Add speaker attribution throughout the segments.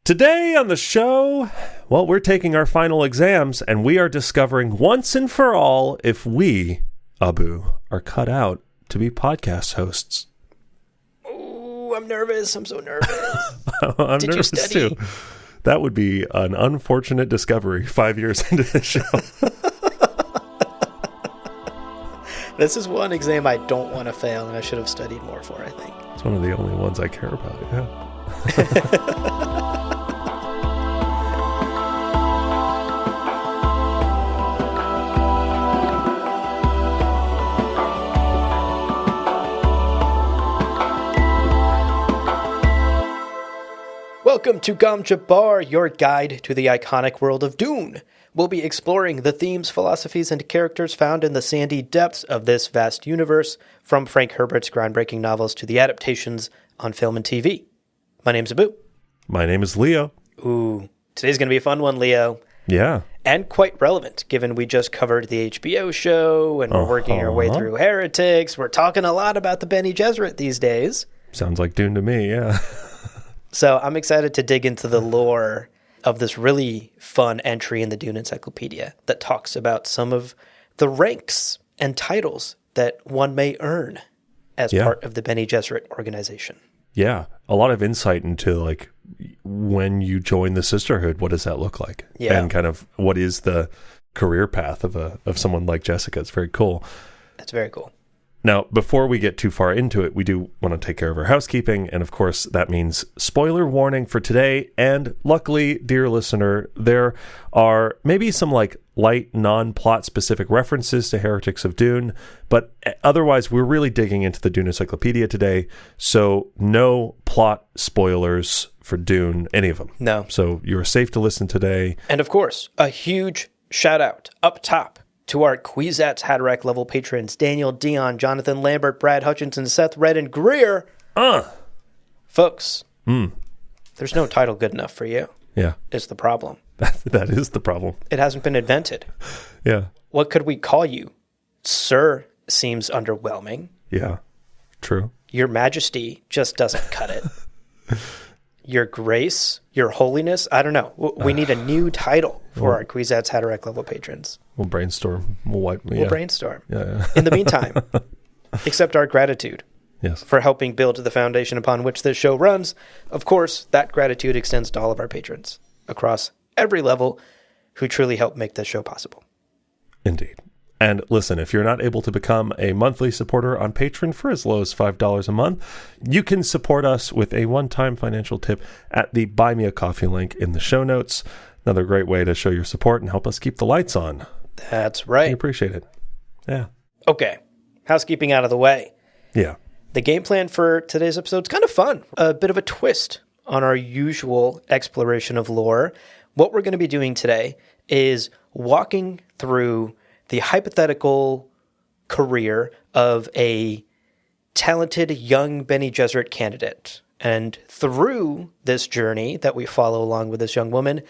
Speaker 1: Today on the show, well, we're taking our final exams and we are discovering once and for all if we, Abu, are cut out to be podcast hosts.
Speaker 2: Oh, I'm nervous. I'm so nervous.
Speaker 1: I'm nervous too. That would be an unfortunate discovery 5 years into the show.
Speaker 2: This is one exam I don't want to fail, and I should have studied more for, I think.
Speaker 1: It's one of the only ones I care about, yeah.
Speaker 2: Welcome to Gom Jabbar, your guide to the iconic world of Dune. We'll be exploring the themes, philosophies, and characters found in the sandy depths of this vast universe, from Frank Herbert's groundbreaking novels to the adaptations on film and TV. My name's Abu.
Speaker 1: My name is Leo.
Speaker 2: Ooh, today's going to be a fun one, Leo.
Speaker 1: Yeah.
Speaker 2: And quite relevant, given we just covered the HBO show, and we're working our way through Heretics. We're talking a lot about the Bene Gesserit these days.
Speaker 1: Sounds like Dune to me, yeah.
Speaker 2: So I'm excited to dig into the lore of this really fun entry in the Dune Encyclopedia that talks about some of the ranks and titles that one may earn as part of the Bene Gesserit organization. Yeah.
Speaker 1: A lot of insight into, like, when you join the sisterhood, what does that look like?
Speaker 2: Yeah.
Speaker 1: And kind of what is the career path of someone like Jessica. It's very cool.
Speaker 2: That's very cool.
Speaker 1: Now, before we get too far into it, we do want to take care of our housekeeping. And of course, that means spoiler warning for today. And luckily, dear listener, there are maybe some like light, non-plot specific references to Heretics of Dune. But otherwise, we're really digging into the Dune Encyclopedia today. So no plot spoilers for Dune, any of them.
Speaker 2: No.
Speaker 1: So you're safe to listen today.
Speaker 2: And of course, a huge shout out up top to our Kwisatz Haderach level patrons, Daniel, Dion, Jonathan, Lambert, Brad, Hutchinson, Seth, Red, and Greer. Folks, there's no title good enough for you.
Speaker 1: Yeah.
Speaker 2: Is the problem.
Speaker 1: That is the problem.
Speaker 2: It hasn't been invented.
Speaker 1: Yeah.
Speaker 2: What could we call you? Sir seems underwhelming.
Speaker 1: Yeah. True.
Speaker 2: Your Majesty just doesn't cut it. Your Grace, Your Holiness, I don't know. We need a new title for our Kwisatz Haderach level patrons.
Speaker 1: We'll brainstorm. We'll
Speaker 2: brainstorm.
Speaker 1: Yeah.
Speaker 2: In the meantime, accept our gratitude for helping build the foundation upon which this show runs. Of course, that gratitude extends to all of our patrons across every level who truly help make this show possible.
Speaker 1: Indeed. And listen, if you're not able to become a monthly supporter on Patreon for as low as $5 a month, you can support us with a one-time financial tip at the Buy Me a Coffee link in the show notes. Another great way to show your support and help us keep the lights on.
Speaker 2: That's right.
Speaker 1: We appreciate it. Yeah.
Speaker 2: Okay. Housekeeping out of the way.
Speaker 1: Yeah.
Speaker 2: The game plan for today's episode is kind of fun. A bit of a twist on our usual exploration of lore. What we're going to be doing today is walking through the hypothetical career of a talented young Bene Gesserit candidate. And through this journey that we follow along with this young woman,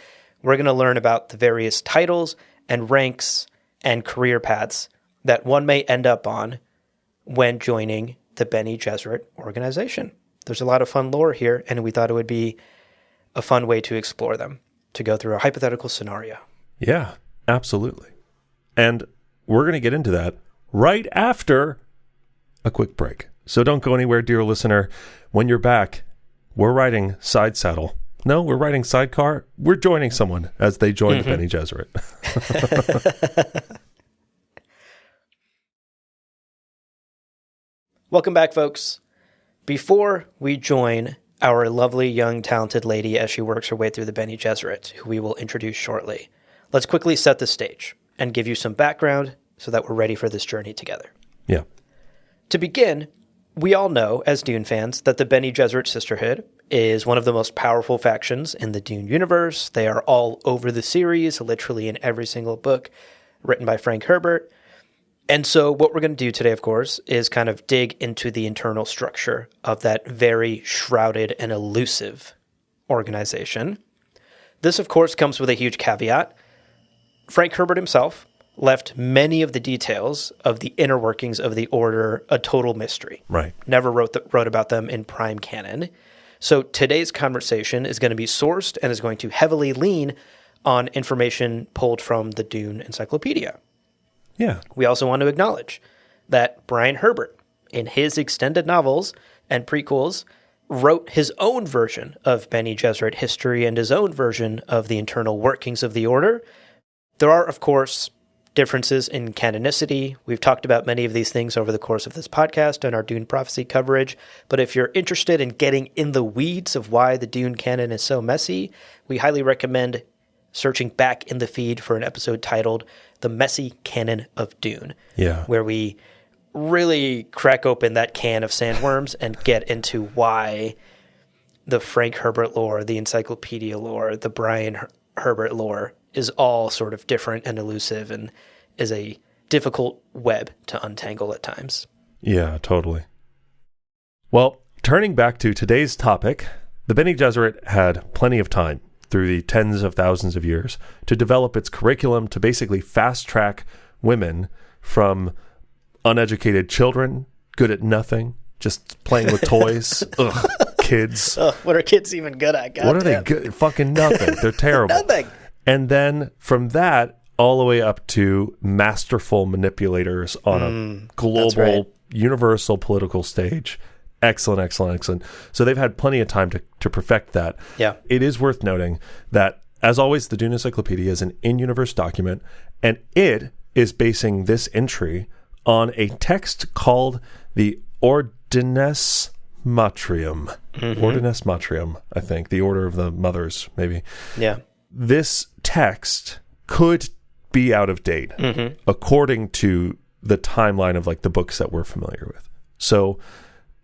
Speaker 2: we're going to learn about the various titles and ranks and career paths that one may end up on when joining the Bene Gesserit organization. There's a lot of fun lore here, and we thought it would be a fun way to explore them, to go through a hypothetical scenario.
Speaker 1: Yeah, absolutely. And we're going to get into that right after a quick break. So don't go anywhere, dear listener. When you're back, we're riding side saddle. No, we're riding sidecar. We're joining someone as they join the Bene Gesserit.
Speaker 2: Welcome back, folks. Before we join our lovely, young, talented lady as she works her way through the Bene Gesserit, who we will introduce shortly, let's quickly set the stage and give you some background so that we're ready for this journey together.
Speaker 1: Yeah.
Speaker 2: To begin, we all know, as Dune fans, that the Bene Gesserit Sisterhood is one of the most powerful factions in the Dune universe. They are all over the series, literally in every single book written by Frank Herbert. And so what we're going to do today, of course, is kind of dig into the internal structure of that very shrouded and elusive organization. This, of course, comes with a huge caveat. Frank Herbert himself left many of the details of the inner workings of the Order a total mystery.
Speaker 1: Right.
Speaker 2: Never wrote about them in prime canon. So today's conversation is going to be sourced and is going to heavily lean on information pulled from the Dune Encyclopedia.
Speaker 1: Yeah.
Speaker 2: We also want to acknowledge that Brian Herbert, in his extended novels and prequels, wrote his own version of Bene Gesserit history and his own version of the internal workings of the Order. There are, of course, differences in canonicity. We've talked about many of these things over the course of this podcast and our Dune prophecy coverage. But if you're interested in getting in the weeds of why the Dune canon is so messy, we highly recommend searching back in the feed for an episode titled The Messy Canon of Dune, where we really crack open that can of sandworms and get into why the Frank Herbert lore, the encyclopedia lore, the Brian Herbert lore is all sort of different and elusive and is a difficult web to untangle at times.
Speaker 1: Yeah, totally. Well, turning back to today's topic, the Bene Gesserit had plenty of time through the tens of thousands of years to develop its curriculum to basically fast-track women from uneducated children, good at nothing, just playing with toys. Ugh, kids.
Speaker 2: What are kids even good at?
Speaker 1: What are they good? Fucking nothing. They're terrible.
Speaker 2: Nothing.
Speaker 1: And then from that, all the way up to masterful manipulators on a global, universal political stage. Excellent, excellent, excellent. So they've had plenty of time to perfect that.
Speaker 2: Yeah.
Speaker 1: It is worth noting that, as always, the Dune Encyclopedia is an in-universe document, and it is basing this entry on a text called the Ordines Matrium. Ordines Matrium, I think. The Order of the Mothers, maybe.
Speaker 2: Yeah.
Speaker 1: This text could be out of date according to the timeline of like the books that we're familiar with. So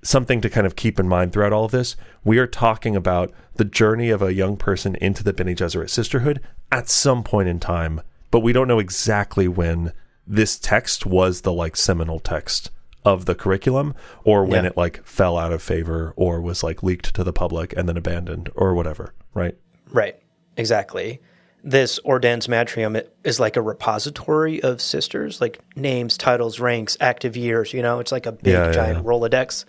Speaker 1: something to kind of keep in mind throughout all of this, we are talking about the journey of a young person into the Bene Gesserit sisterhood at some point in time, but we don't know exactly when this text was the like seminal text of the curriculum, or when it like fell out of favor or was like leaked to the public and then abandoned or whatever, right?
Speaker 2: Right, exactly. This Ordens Matrium is like a repository of sisters, like names, titles, ranks, active years, you know, it's like a big giant Rolodex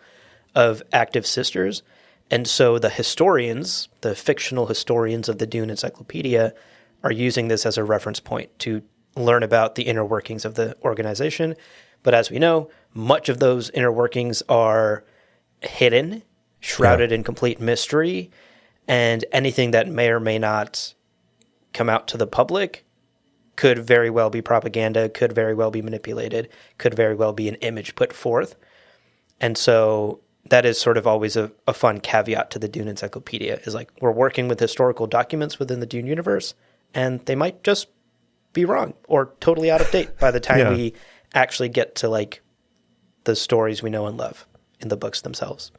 Speaker 2: of active sisters. And so the historians, the fictional historians of the Dune Encyclopedia, are using this as a reference point to learn about the inner workings of the organization. But as we know, much of those inner workings are hidden, shrouded in complete mystery, and anything that may or may not come out to the public could very well be propaganda, could very well be manipulated, could very well be an image put forth. And so that is sort of always a fun caveat to the Dune Encyclopedia, is like, we're working with historical documents within the Dune universe, and they might just be wrong or totally out of date by the time we actually get to like the stories we know and love in the books themselves.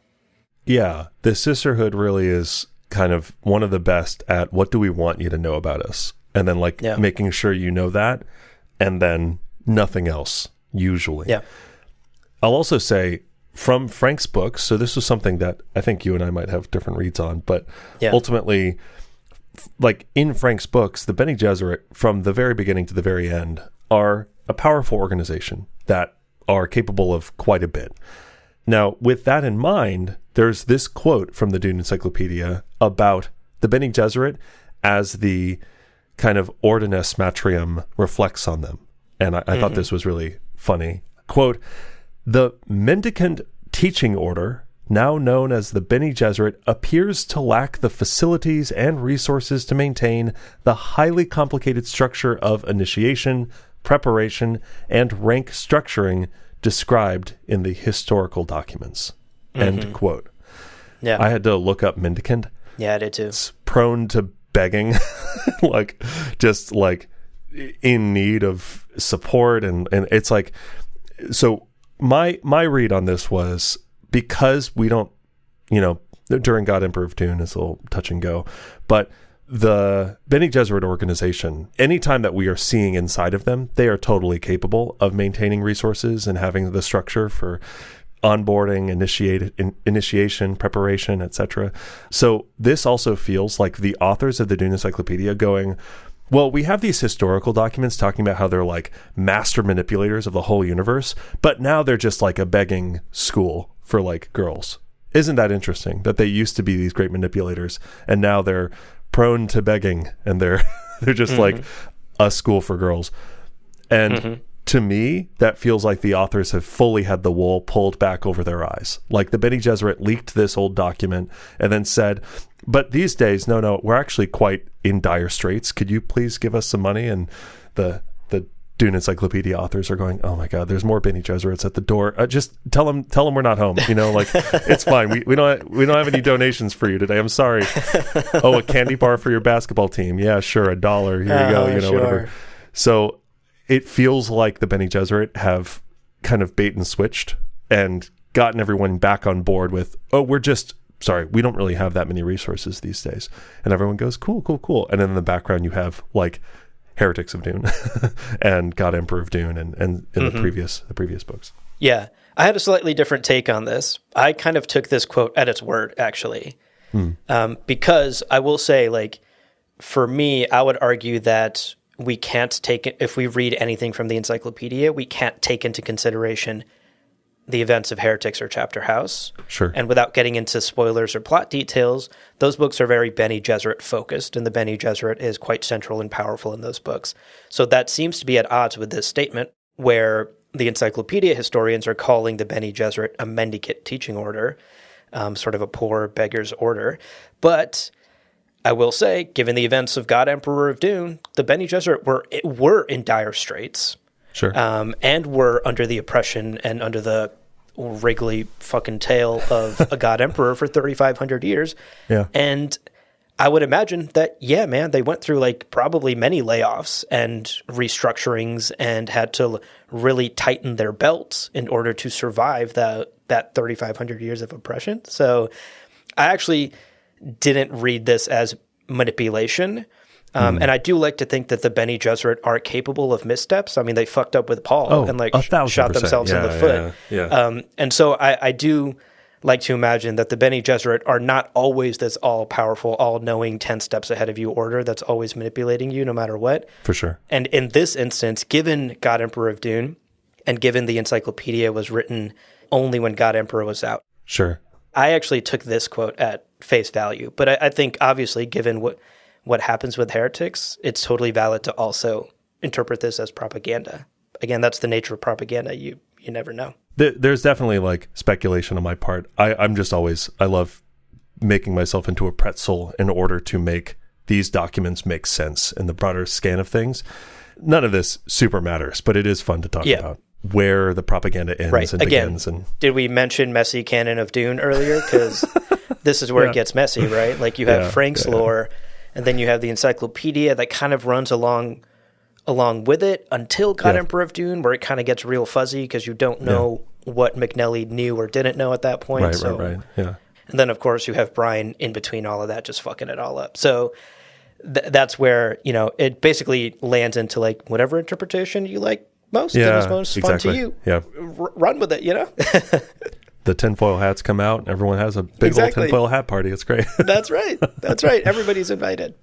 Speaker 1: Yeah, the sisterhood really is kind of one of the best at what do we want you to know about us, and then like making sure you know that, and then nothing else usually. I'll also say from Frank's books, so this was something that I think you and I might have different reads on, but ultimately, like in Frank's books, the Bene Gesserit from the very beginning to the very end are a powerful organization that are capable of quite a bit. Now, with that in mind, there's this quote from the Dune Encyclopedia about the Bene Gesserit as the kind of Ordines Matrium reflects on them. And I thought this was really funny. Quote, "The mendicant teaching order, now known as the Bene Gesserit, appears to lack the facilities and resources to maintain the highly complicated structure of initiation, preparation, and rank structuring described in the historical documents." End quote.
Speaker 2: Yeah.
Speaker 1: I had to look up mendicant.
Speaker 2: Yeah, I did too.
Speaker 1: It's prone to begging, like just like in need of support. And it's like, so my read on this was, because we don't, you know, during God Emperor of Dune is a little touch and go, but the Bene Gesserit organization, anytime that we are seeing inside of them, they are totally capable of maintaining resources and having the structure for onboarding, initiation, preparation, etc. So this also feels like the authors of the Dune Encyclopedia going, well, we have these historical documents talking about how they're like master manipulators of the whole universe, but now they're just like a begging school for like girls. isn't that interesting that they used to be these great manipulators and now they're prone to begging and they're just like a school for girls. And to me, that feels like the authors have fully had the wool pulled back over their eyes. Like the Bene Gesserit leaked this old document and then said, but these days, no, we're actually quite in dire straits. Could you please give us some money? And the Dune Encyclopedia authors are going, oh my God, there's more Bene Gesserits at the door. Just tell them we're not home. Like it's fine. We don't have any donations for you today. I'm sorry. Oh, a candy bar for your basketball team. Yeah, sure. $1. Here you go.
Speaker 2: Sure.
Speaker 1: Whatever. So it feels like the Bene Gesserit have kind of bait and switched and gotten everyone back on board with, sorry, we don't really have that many resources these days. And everyone goes, cool. And then in the background, you have like Heretics of Dune and God Emperor of Dune and in the previous books.
Speaker 2: Yeah. I had a slightly different take on this. I kind of took this quote at its word, actually, because I will say, like, for me, I would argue that we can't take it, if we read anything from the encyclopedia, we can't take into consideration the events of Heretics or Chapter House.
Speaker 1: Sure.
Speaker 2: And without getting into spoilers or plot details, those books are very Bene Gesserit focused, and the Bene Gesserit is quite central and powerful in those books. So that seems to be at odds with this statement, where the encyclopedia historians are calling the Bene Gesserit a mendicant teaching order, sort of a poor beggar's order. But I will say, given the events of God Emperor of Dune, the Bene Gesserit were in dire straits.
Speaker 1: Sure.
Speaker 2: And were under the oppression and under the wriggly fucking tail of a God Emperor for 3,500 years.
Speaker 1: Yeah.
Speaker 2: And I would imagine that, yeah, man, they went through like probably many layoffs and restructurings and had to really tighten their belts in order to survive that 3,500 years of oppression. So I actually didn't read this as manipulation. And I do like to think that the Bene Gesserit are capable of missteps. I mean, they fucked up with Paul and like
Speaker 1: 1,000%.
Speaker 2: shot themselves in the foot.
Speaker 1: Yeah.
Speaker 2: And so I do like to imagine that the Bene Gesserit are not always this all-powerful, all-knowing, 10 steps ahead of you order that's always manipulating you no matter what.
Speaker 1: For sure.
Speaker 2: And in this instance, given God Emperor of Dune and given the encyclopedia was written only when God Emperor was out.
Speaker 1: Sure.
Speaker 2: I actually took this quote at face value. But I think, obviously, given what happens with heretics, it's totally valid to also interpret this as propaganda. Again, that's the nature of propaganda. You never know.
Speaker 1: There's definitely like speculation on my part. I love making myself into a pretzel in order to make these documents make sense in the broader scan of things. None of this super matters, but it is fun to talk about where the propaganda ends and begins. And
Speaker 2: did we mention messy canon of Dune earlier? Because this is where it gets messy, right? Like you have Frank's lore, and then you have the encyclopedia that kind of runs along with it until God Emperor of Dune, where it kind of gets real fuzzy because you don't know what McNelly knew or didn't know at that point.
Speaker 1: Right. Yeah.
Speaker 2: And then, of course, you have Brian in between all of that, just fucking it all up. So that's where, it basically lands into like whatever interpretation you like most, that was most fun to you.
Speaker 1: Yeah.
Speaker 2: Run with it,
Speaker 1: The tinfoil hats come out and everyone has a big old tinfoil hat party. It's great.
Speaker 2: That's right. Everybody's invited.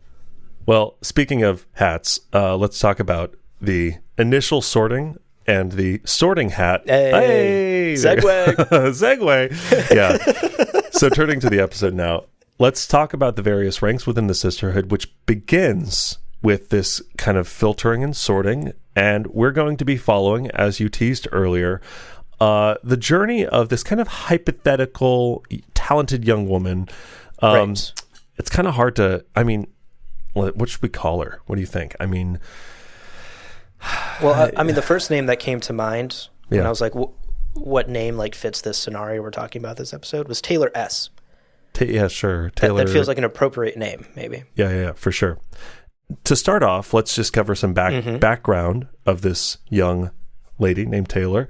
Speaker 1: Well, speaking of hats, let's talk about the initial sorting and the sorting hat.
Speaker 2: Hey, segue.
Speaker 1: Segue. Yeah. So turning to the episode now, let's talk about the various ranks within the sisterhood, which begins with this kind of filtering and sorting. And we're going to be following, as you teased earlier, the journey of this kind of hypothetical, talented young woman.
Speaker 2: Right.
Speaker 1: It's kind of hard to, what should we call her? What do you think?
Speaker 2: Well, the first name that came to mind when I was like, what name like fits this scenario we're talking about this episode was Taylor S.
Speaker 1: Yeah, sure. Taylor.
Speaker 2: That feels like an appropriate name, maybe.
Speaker 1: Yeah, for sure. To start off, let's just cover some background of this young lady named Taylor.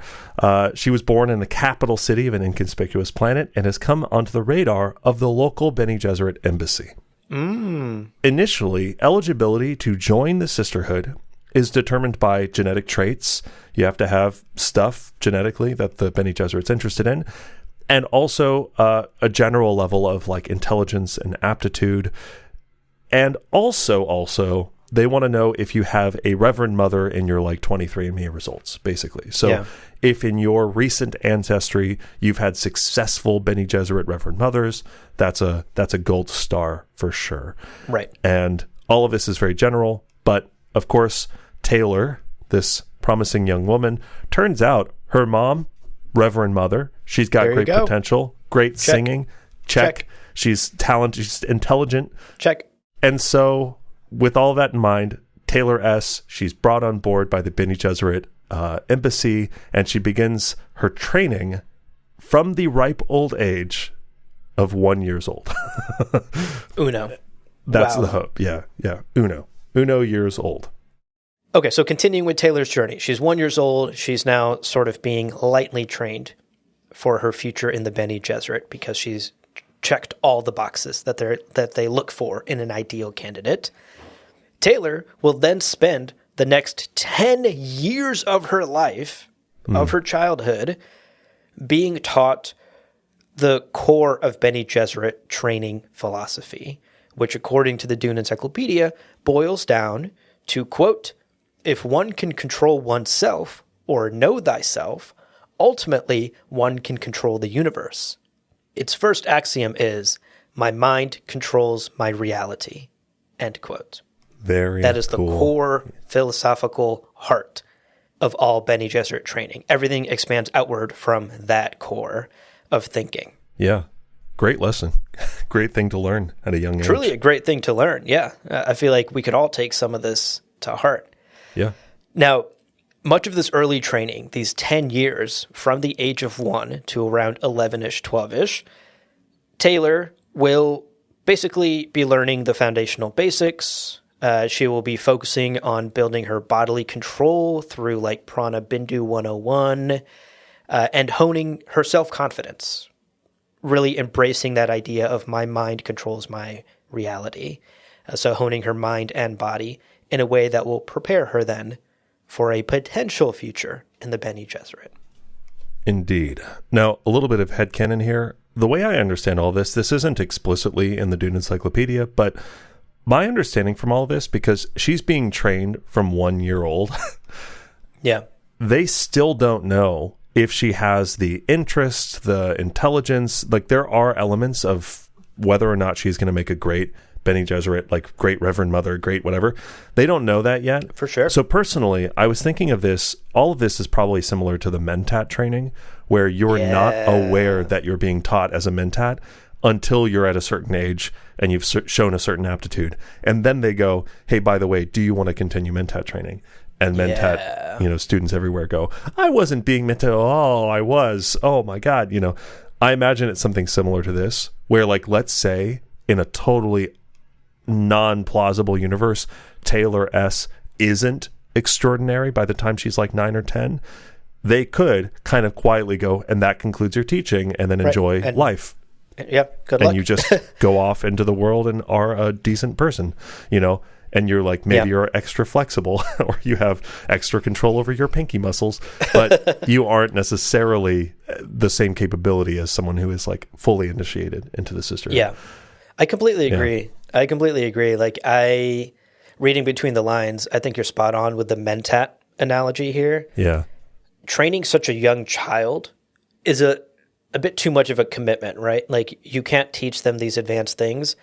Speaker 1: She was born in the capital city of an inconspicuous planet and has come onto the radar of the local Bene Gesserit embassy. Initially, eligibility to join the sisterhood is determined by genetic traits. You have to have stuff genetically that the Bene Gesserit's interested in, and also a general level of like intelligence and aptitude, and also they want to know if you have a Reverend Mother in your like 23andMe results, basically. So if in your recent ancestry you've had successful Bene Gesserit Reverend Mothers, that's a gold star for sure.
Speaker 2: Right.
Speaker 1: And all of this is very general, but of course, Taylor, this promising young woman, turns out her mom, Reverend Mother, she's got great potential, great singing, check. She's talented, she's intelligent,
Speaker 2: check.
Speaker 1: And so, with all that in mind, Taylor S., she's brought on board by the Bene Gesserit embassy, and she begins her training from the ripe old age of 1 year old.
Speaker 2: Uno.
Speaker 1: That's the hope. Yeah. Uno years old.
Speaker 2: Okay, so continuing with Taylor's journey. She's 1 year old. She's now sort of being lightly trained for her future in the Bene Gesserit because she's checked all the boxes that they look for in an ideal candidate. Taylor will then spend the next 10 years of her life, of her childhood, being taught the core of Bene Gesserit training philosophy, which according to the Dune Encyclopedia boils down to, quote, if one can control oneself or know thyself, ultimately one can control the universe. Its first axiom is, my mind controls my reality, end quote. That is
Speaker 1: cool.
Speaker 2: The core philosophical heart of all Bene Gesserit training. Everything expands outward from that core of thinking.
Speaker 1: Yeah. Great lesson. Great thing to learn at a young age.
Speaker 2: Truly a great thing to learn, yeah. I feel like we could all take some of this to heart.
Speaker 1: Yeah.
Speaker 2: Now, much of this early training, these 10 years from the age of 1 to around 11-ish, 12-ish, Taylor will basically be learning the foundational basics. She will be focusing on building her bodily control through like Prana Bindu 101 and honing her self-confidence, really embracing that idea of my mind controls my reality. So honing her mind and body in a way that will prepare her then for a potential future in the Bene Gesserit.
Speaker 1: Indeed. Now, a little bit of headcanon here. The way I understand all this isn't explicitly in the Dune Encyclopedia, but my understanding from all this, because she's being trained from 1 year old,
Speaker 2: yeah,
Speaker 1: they still don't know if she has the interest, the intelligence. Like, there are elements of whether or not she's going to make a great Bene Gesserit, like great Reverend Mother, great whatever. They don't know that yet.
Speaker 2: For sure.
Speaker 1: So personally, I was thinking of this, all of this is probably similar to the Mentat training, where you're not aware that you're being taught as a Mentat until you're at a certain age and you've shown a certain aptitude. And then they go, hey, by the way, do you want to continue Mentat training? And Mentat, students everywhere go, I wasn't being Mentat. Oh, I was. Oh my God. I imagine it's something similar to this, where like, let's say in a totally non-plausible universe, Taylor S. isn't extraordinary by the time she's like 9 or 10. They could kind of quietly go, and that concludes your teaching, and then enjoy life.
Speaker 2: Yeah, good luck.
Speaker 1: And you just go off into the world and are a decent person, and you're like, maybe you're extra flexible or you have extra control over your pinky muscles, but you aren't necessarily the same capability as someone who is like fully initiated into the sisterhood.
Speaker 2: Yeah, I completely agree. Like, reading between the lines, I think you're spot on with the Mentat analogy here.
Speaker 1: Yeah.
Speaker 2: Training such a young child is a bit too much of a commitment, right? Like, you can't teach them these advanced things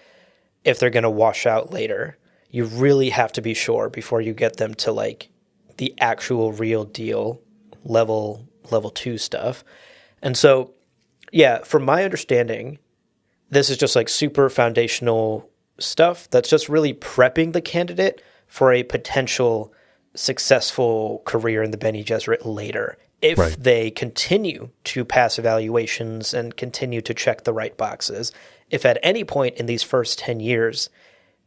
Speaker 2: if they're going to wash out later. You really have to be sure before you get them to like the actual real deal level 2 stuff. And so, yeah, from my understanding, this is just like super foundational stuff that's just really prepping the candidate for a potential successful career in the Bene Gesserit later, if they continue to pass evaluations and continue to check the right boxes. If at any point in these first 10 years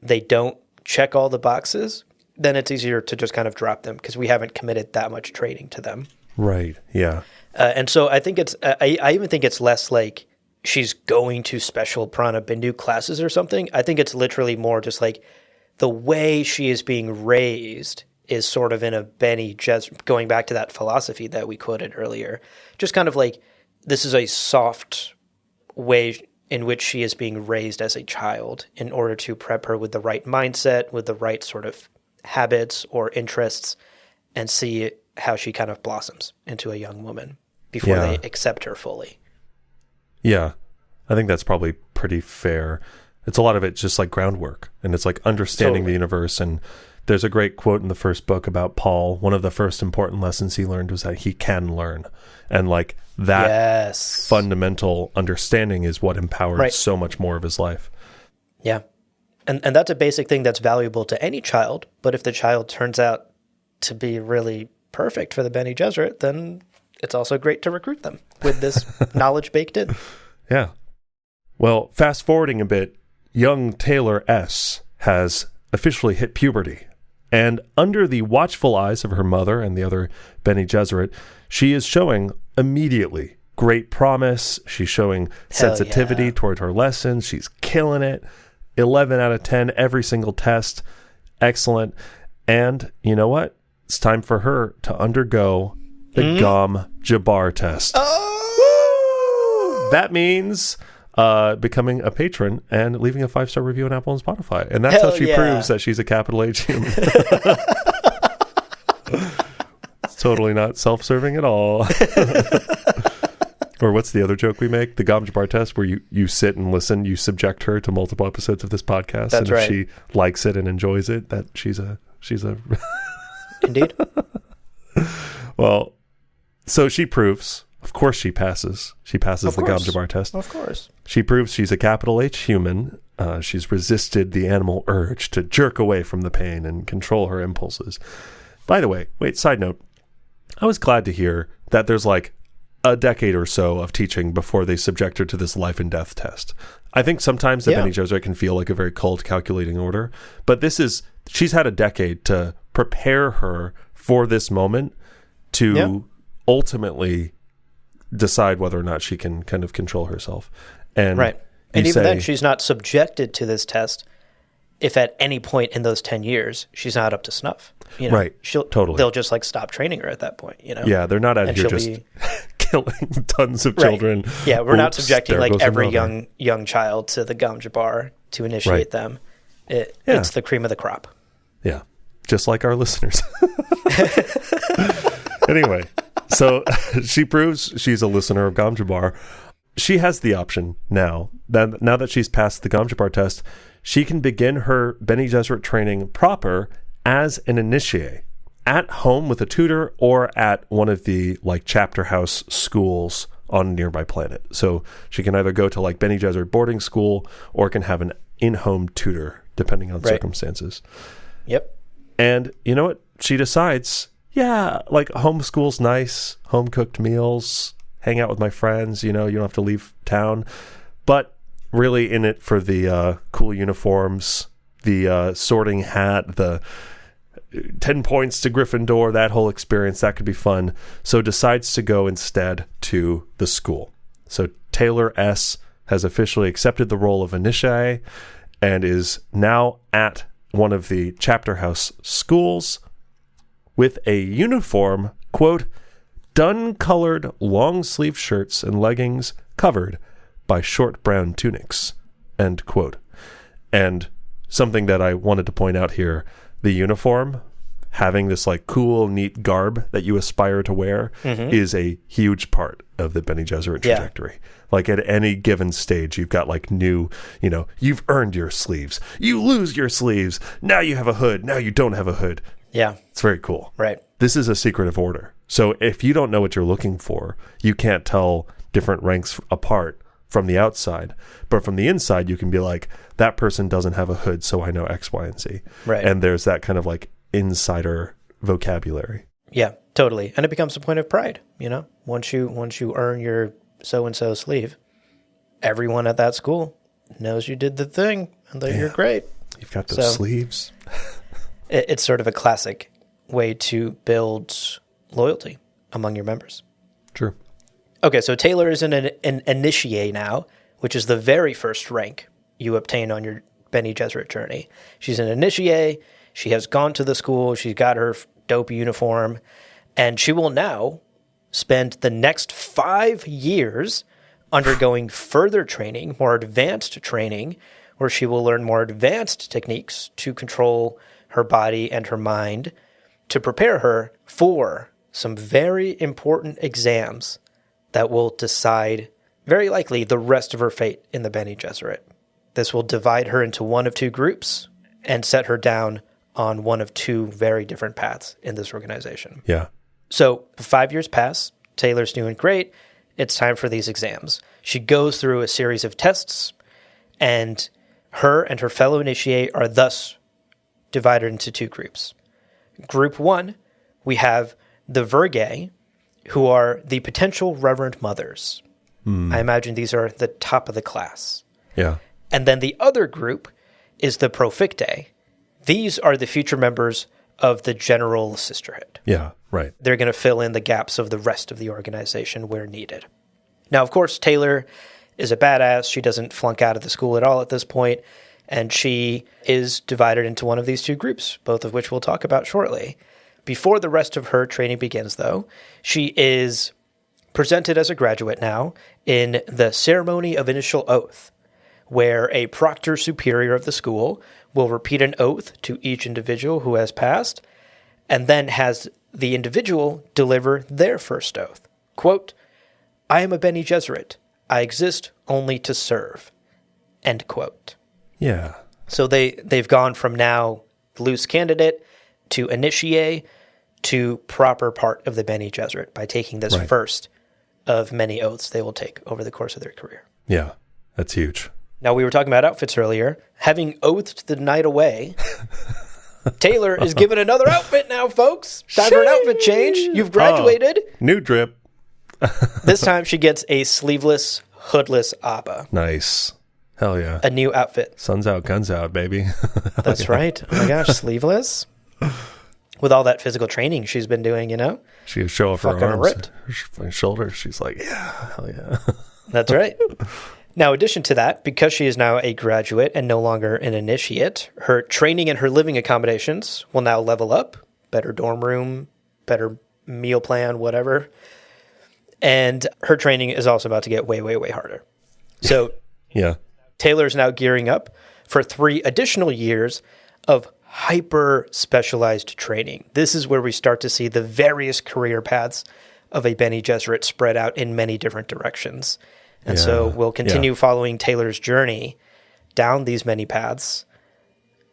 Speaker 2: they don't check all the boxes, then it's easier to just kind of drop them because we haven't committed that much training to them.
Speaker 1: Right, yeah.
Speaker 2: And so I think it's, I even think it's less like she's going to special Prana Bindu classes or something. I think it's literally more just like the way she is being raised is sort of in a Bene Gesserit, going back to that philosophy that we quoted earlier, just kind of like this is a soft way in which she is being raised as a child in order to prep her with the right mindset, with the right sort of habits or interests and see how she kind of blossoms into a young woman before they accept her fully.
Speaker 1: Yeah, I think that's probably pretty fair. It's a lot of it just like groundwork, and it's like understanding the universe. And there's a great quote in the first book about Paul. One of the first important lessons he learned was that he can learn. And like that fundamental understanding is what empowered so much more of his life.
Speaker 2: Yeah. And that's a basic thing that's valuable to any child. But if the child turns out to be really perfect for the Bene Gesserit, then it's also great to recruit them with this knowledge baked in.
Speaker 1: Yeah. Well, fast forwarding a bit, young Taylor S. has officially hit puberty. And under the watchful eyes of her mother and the other Bene Gesserit, she is showing immediately great promise. She's showing sensitivity toward her lessons. She's killing it. 11 out of 10, every single test. Excellent. And you know what? It's time for her to undergo the Gom Jabbar test.
Speaker 2: Oh!
Speaker 1: That means becoming a patron and leaving a 5-star review on Apple and Spotify. And that's how she proves that she's a capital H human. It's totally not self-serving at all. Or what's the other joke we make? The Gom Jabbar test, where you sit and listen, you subject her to multiple episodes of this podcast.
Speaker 2: That's
Speaker 1: and if she likes it and enjoys it, that she's a
Speaker 2: Indeed.
Speaker 1: Well, so she proves, of course she passes. She passes the Gom Jabbar test.
Speaker 2: Of course.
Speaker 1: She proves she's a capital H human. She's resisted the animal urge to jerk away from the pain and control her impulses. By the way, side note, I was glad to hear that there's like a decade or so of teaching before they subject her to this life and death test. I think sometimes the Bene Gesserit can feel like a very cold, calculating order, but she's had a decade to prepare her for this moment to ultimately decide whether or not she can kind of control herself. And
Speaker 2: and even then, she's not subjected to this test if at any point in those 10 years she's not up to snuff. You know, they'll just like stop training her at that point. You know,
Speaker 1: they're not out here just killing tons of children.
Speaker 2: Yeah, we're not subjecting like every young child to the Gom Jabbar to initiate them. It's the cream of the crop.
Speaker 1: Yeah, just like our listeners. Anyway, so she proves she's a listener of Gom Jabbar. She has the option now that she's passed the Gom Jabbar test, she can begin her Bene Gesserit training proper as an initiate at home with a tutor or at one of the like chapter house schools on a nearby planet. So she can either go to like Bene Gesserit boarding school or can have an in-home tutor depending on circumstances.
Speaker 2: Yep.
Speaker 1: And you know what? She decides, like homeschool's nice, home cooked meals, hang out with my friends, you don't have to leave town. But really in it for the cool uniforms, the sorting hat, the 10 points to Gryffindor, that whole experience, that could be fun. So decides to go instead to the school. So Taylor S. has officially accepted the role of initiate and is now at one of the chapter house schools with a uniform, quote, dun-colored long-sleeve shirts and leggings covered by short brown tunics, end quote. And something that I wanted to point out here, the uniform, having this like cool, neat garb that you aspire to wear is a huge part of the Bene Gesserit trajectory. Like at any given stage, you've got like new, you've earned your sleeves. You lose your sleeves. Now you have a hood. Now you don't have a hood.
Speaker 2: Yeah.
Speaker 1: It's very cool.
Speaker 2: Right.
Speaker 1: This is a secretive order. So if you don't know what you're looking for, you can't tell different ranks apart from the outside. But from the inside, you can be like, that person doesn't have a hood, so I know X, Y, and Z.
Speaker 2: Right.
Speaker 1: And there's that kind of like insider vocabulary.
Speaker 2: Yeah, totally. And it becomes a point of pride, Once you earn your so-and-so sleeve, everyone at that school knows you did the thing and that you're great.
Speaker 1: You've got those sleeves.
Speaker 2: It's sort of a classic way to build loyalty among your members.
Speaker 1: True.
Speaker 2: Okay, so Taylor is an initiate now, which is the very first rank you obtain on your Bene Gesserit journey. She's an initiate. She has gone to the school. She's got her dope uniform. And she will now spend the next 5 years undergoing further training, more advanced training, where she will learn more advanced techniques to control her body and her mind to prepare her for some very important exams that will decide, very likely, the rest of her fate in the Bene Gesserit. This will divide her into one of two groups and set her down on one of two very different paths in this organization.
Speaker 1: Yeah.
Speaker 2: So 5 years pass. Taylor's doing great. It's time for these exams. She goes through a series of tests, and her fellow initiate are thus divided into two groups. Group one, we have the Virgae, who are the potential Reverend Mothers. I imagine these are the top of the class.
Speaker 1: Yeah.
Speaker 2: And then the other group is the Profictae. These are the future members of the General Sisterhood.
Speaker 1: Yeah, right.
Speaker 2: They're going to fill in the gaps of the rest of the organization where needed. Now, of course, Taylor is a badass. She doesn't flunk out of the school at all at this point, and she is divided into one of these two groups, both of which we'll talk about shortly. Before the rest of her training begins, though, she is presented as a graduate now in the ceremony of initial oath, where a proctor superior of the school will repeat an oath to each individual who has passed, and then has the individual deliver their first oath. Quote, "I am a Bene Gesserit. I exist only to serve." End quote.
Speaker 1: Yeah.
Speaker 2: So they've gone from now loose candidate to initiate to proper part of the Bene Gesserit by taking this first of many oaths they will take over the course of their career.
Speaker 1: Yeah, that's huge.
Speaker 2: Now, we were talking about outfits earlier. Having oathed the night away, Taylor is given another outfit now, folks. Time for an outfit change. You've graduated.
Speaker 1: New drip.
Speaker 2: This time she gets a sleeveless, hoodless Abba.
Speaker 1: Nice. Hell yeah.
Speaker 2: A new outfit.
Speaker 1: Sun's out, guns out, baby.
Speaker 2: That's right. Oh my gosh, sleeveless? With all that physical training she's been doing, you know?
Speaker 1: She would show off her
Speaker 2: Fucking
Speaker 1: arms,
Speaker 2: ripped.
Speaker 1: her shoulders. She's like, yeah, hell yeah.
Speaker 2: That's right. Now, in addition to that, because she is now a graduate and no longer an initiate, her training and her living accommodations will now level up. Better dorm room, better meal plan, whatever. And her training is also about to get way, way, way harder. So
Speaker 1: Yeah.
Speaker 2: Taylor's now gearing up for 3 additional years of hyper-specialized training. This is where we start to see the various career paths of a Bene Gesserit spread out in many different directions. And so we'll continue following Taylor's journey down these many paths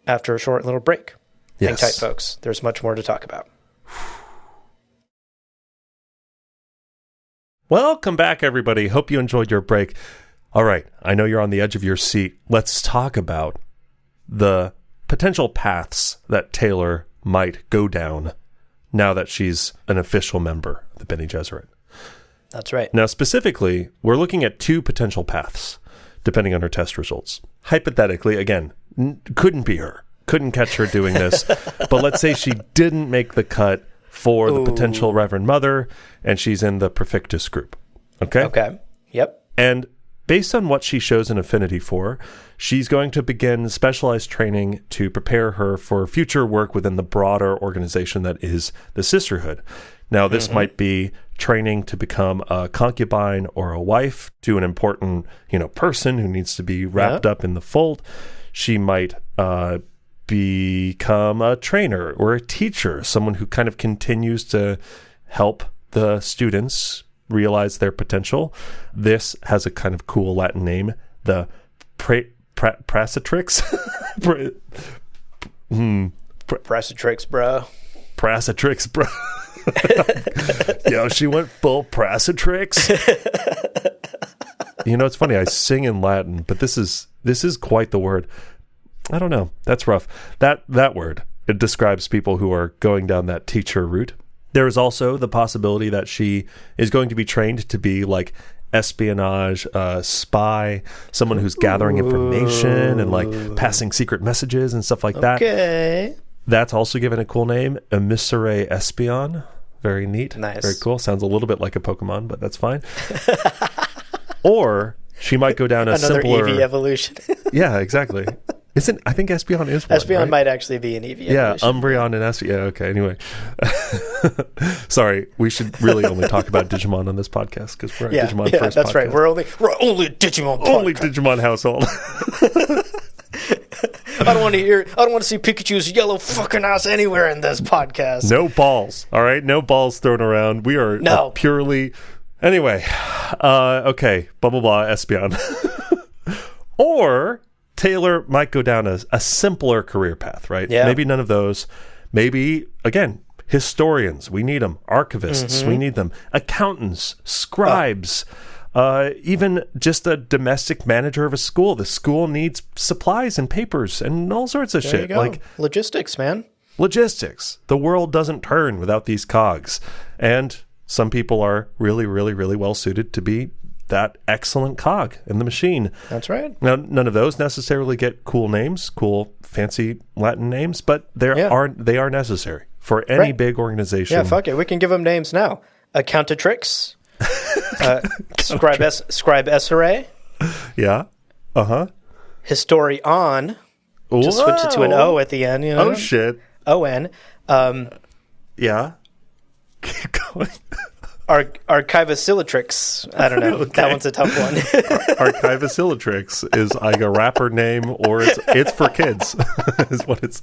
Speaker 2: after a short little break. Hang tight, folks. There's much more to talk about.
Speaker 1: Welcome back, everybody. Hope you enjoyed your break. All right. I know you're on the edge of your seat. Let's talk about the potential paths that Taylor might go down now that she's an official member of the Bene Gesserit.
Speaker 2: That's right.
Speaker 1: Now, specifically, we're looking at 2 potential paths, depending on her test results. Hypothetically, again, couldn't be her. Couldn't catch her doing this. But let's say she didn't make the cut for the potential Reverend Mother, and she's in the Perfectus group. Okay?
Speaker 2: Okay. Yep.
Speaker 1: And based on what she shows an affinity for, she's going to begin specialized training to prepare her for future work within the broader organization that is the Sisterhood. Now, this might be training to become a concubine or a wife to an important, person who needs to be wrapped up in the fold. She might become a trainer or a teacher, someone who kind of continues to help the students realize their potential. This has a kind of cool Latin name, the Praesetrix.
Speaker 2: Praesetrix, bro.
Speaker 1: Praesetrix, bro. Yo, she went full Praesetrix. It's funny. I sing in Latin, but this is quite the word. I don't know. That's rough. That word, it describes people who are going down that teacher route. There is also the possibility that she is going to be trained to be like espionage, spy, someone who's gathering information and like passing secret messages and stuff like that.
Speaker 2: Okay.
Speaker 1: That's also given a cool name, Emissary Espion. Very neat.
Speaker 2: Nice.
Speaker 1: Very cool. Sounds a little bit like a Pokemon, but that's fine. Or she might go down a
Speaker 2: Another
Speaker 1: simpler...
Speaker 2: Eevee evolution.
Speaker 1: Yeah, exactly. I think Espeon is one,
Speaker 2: Espeon
Speaker 1: right?
Speaker 2: might actually be an Eevee evolution.
Speaker 1: Umbreon and Espeon. Yeah, okay, anyway. Sorry, we should really only talk about Digimon on this podcast because we're a Digimon first
Speaker 2: that's
Speaker 1: podcast.
Speaker 2: Right. We're only a Digimon podcast.
Speaker 1: Only Digimon household.
Speaker 2: don't want to see Pikachu's yellow fucking ass anywhere in this podcast.
Speaker 1: No balls. All right, no balls thrown around. We are purely. Anyway, okay, blah blah blah. Espeon, or Taylor might go down a simpler career path, right?
Speaker 2: Yeah.
Speaker 1: Maybe none of those. Maybe again, historians. We need them. Archivists. We need them. Accountants, scribes. Even just a domestic manager of a school. The school needs supplies and papers and all sorts of shit. Like
Speaker 2: logistics, man.
Speaker 1: Logistics. The world doesn't turn without these cogs. And some people are really, really, really well suited to be that excellent cog in the machine.
Speaker 2: That's right.
Speaker 1: Now, none of those necessarily get cool names, cool, fancy Latin names, but they are necessary for any big organization.
Speaker 2: Yeah, fuck it. We can give them names now. Accountatrix. Scribe Essere.
Speaker 1: Yeah.
Speaker 2: Historion. Just switch it to an O at the end. You know?
Speaker 1: Oh, shit.
Speaker 2: O-N.
Speaker 1: Yeah. Keep going.
Speaker 2: Archivacilitrix. I don't know. Okay. That one's a tough one.
Speaker 1: Archivacilitrix is like a rapper name, or it's for kids, is what it's.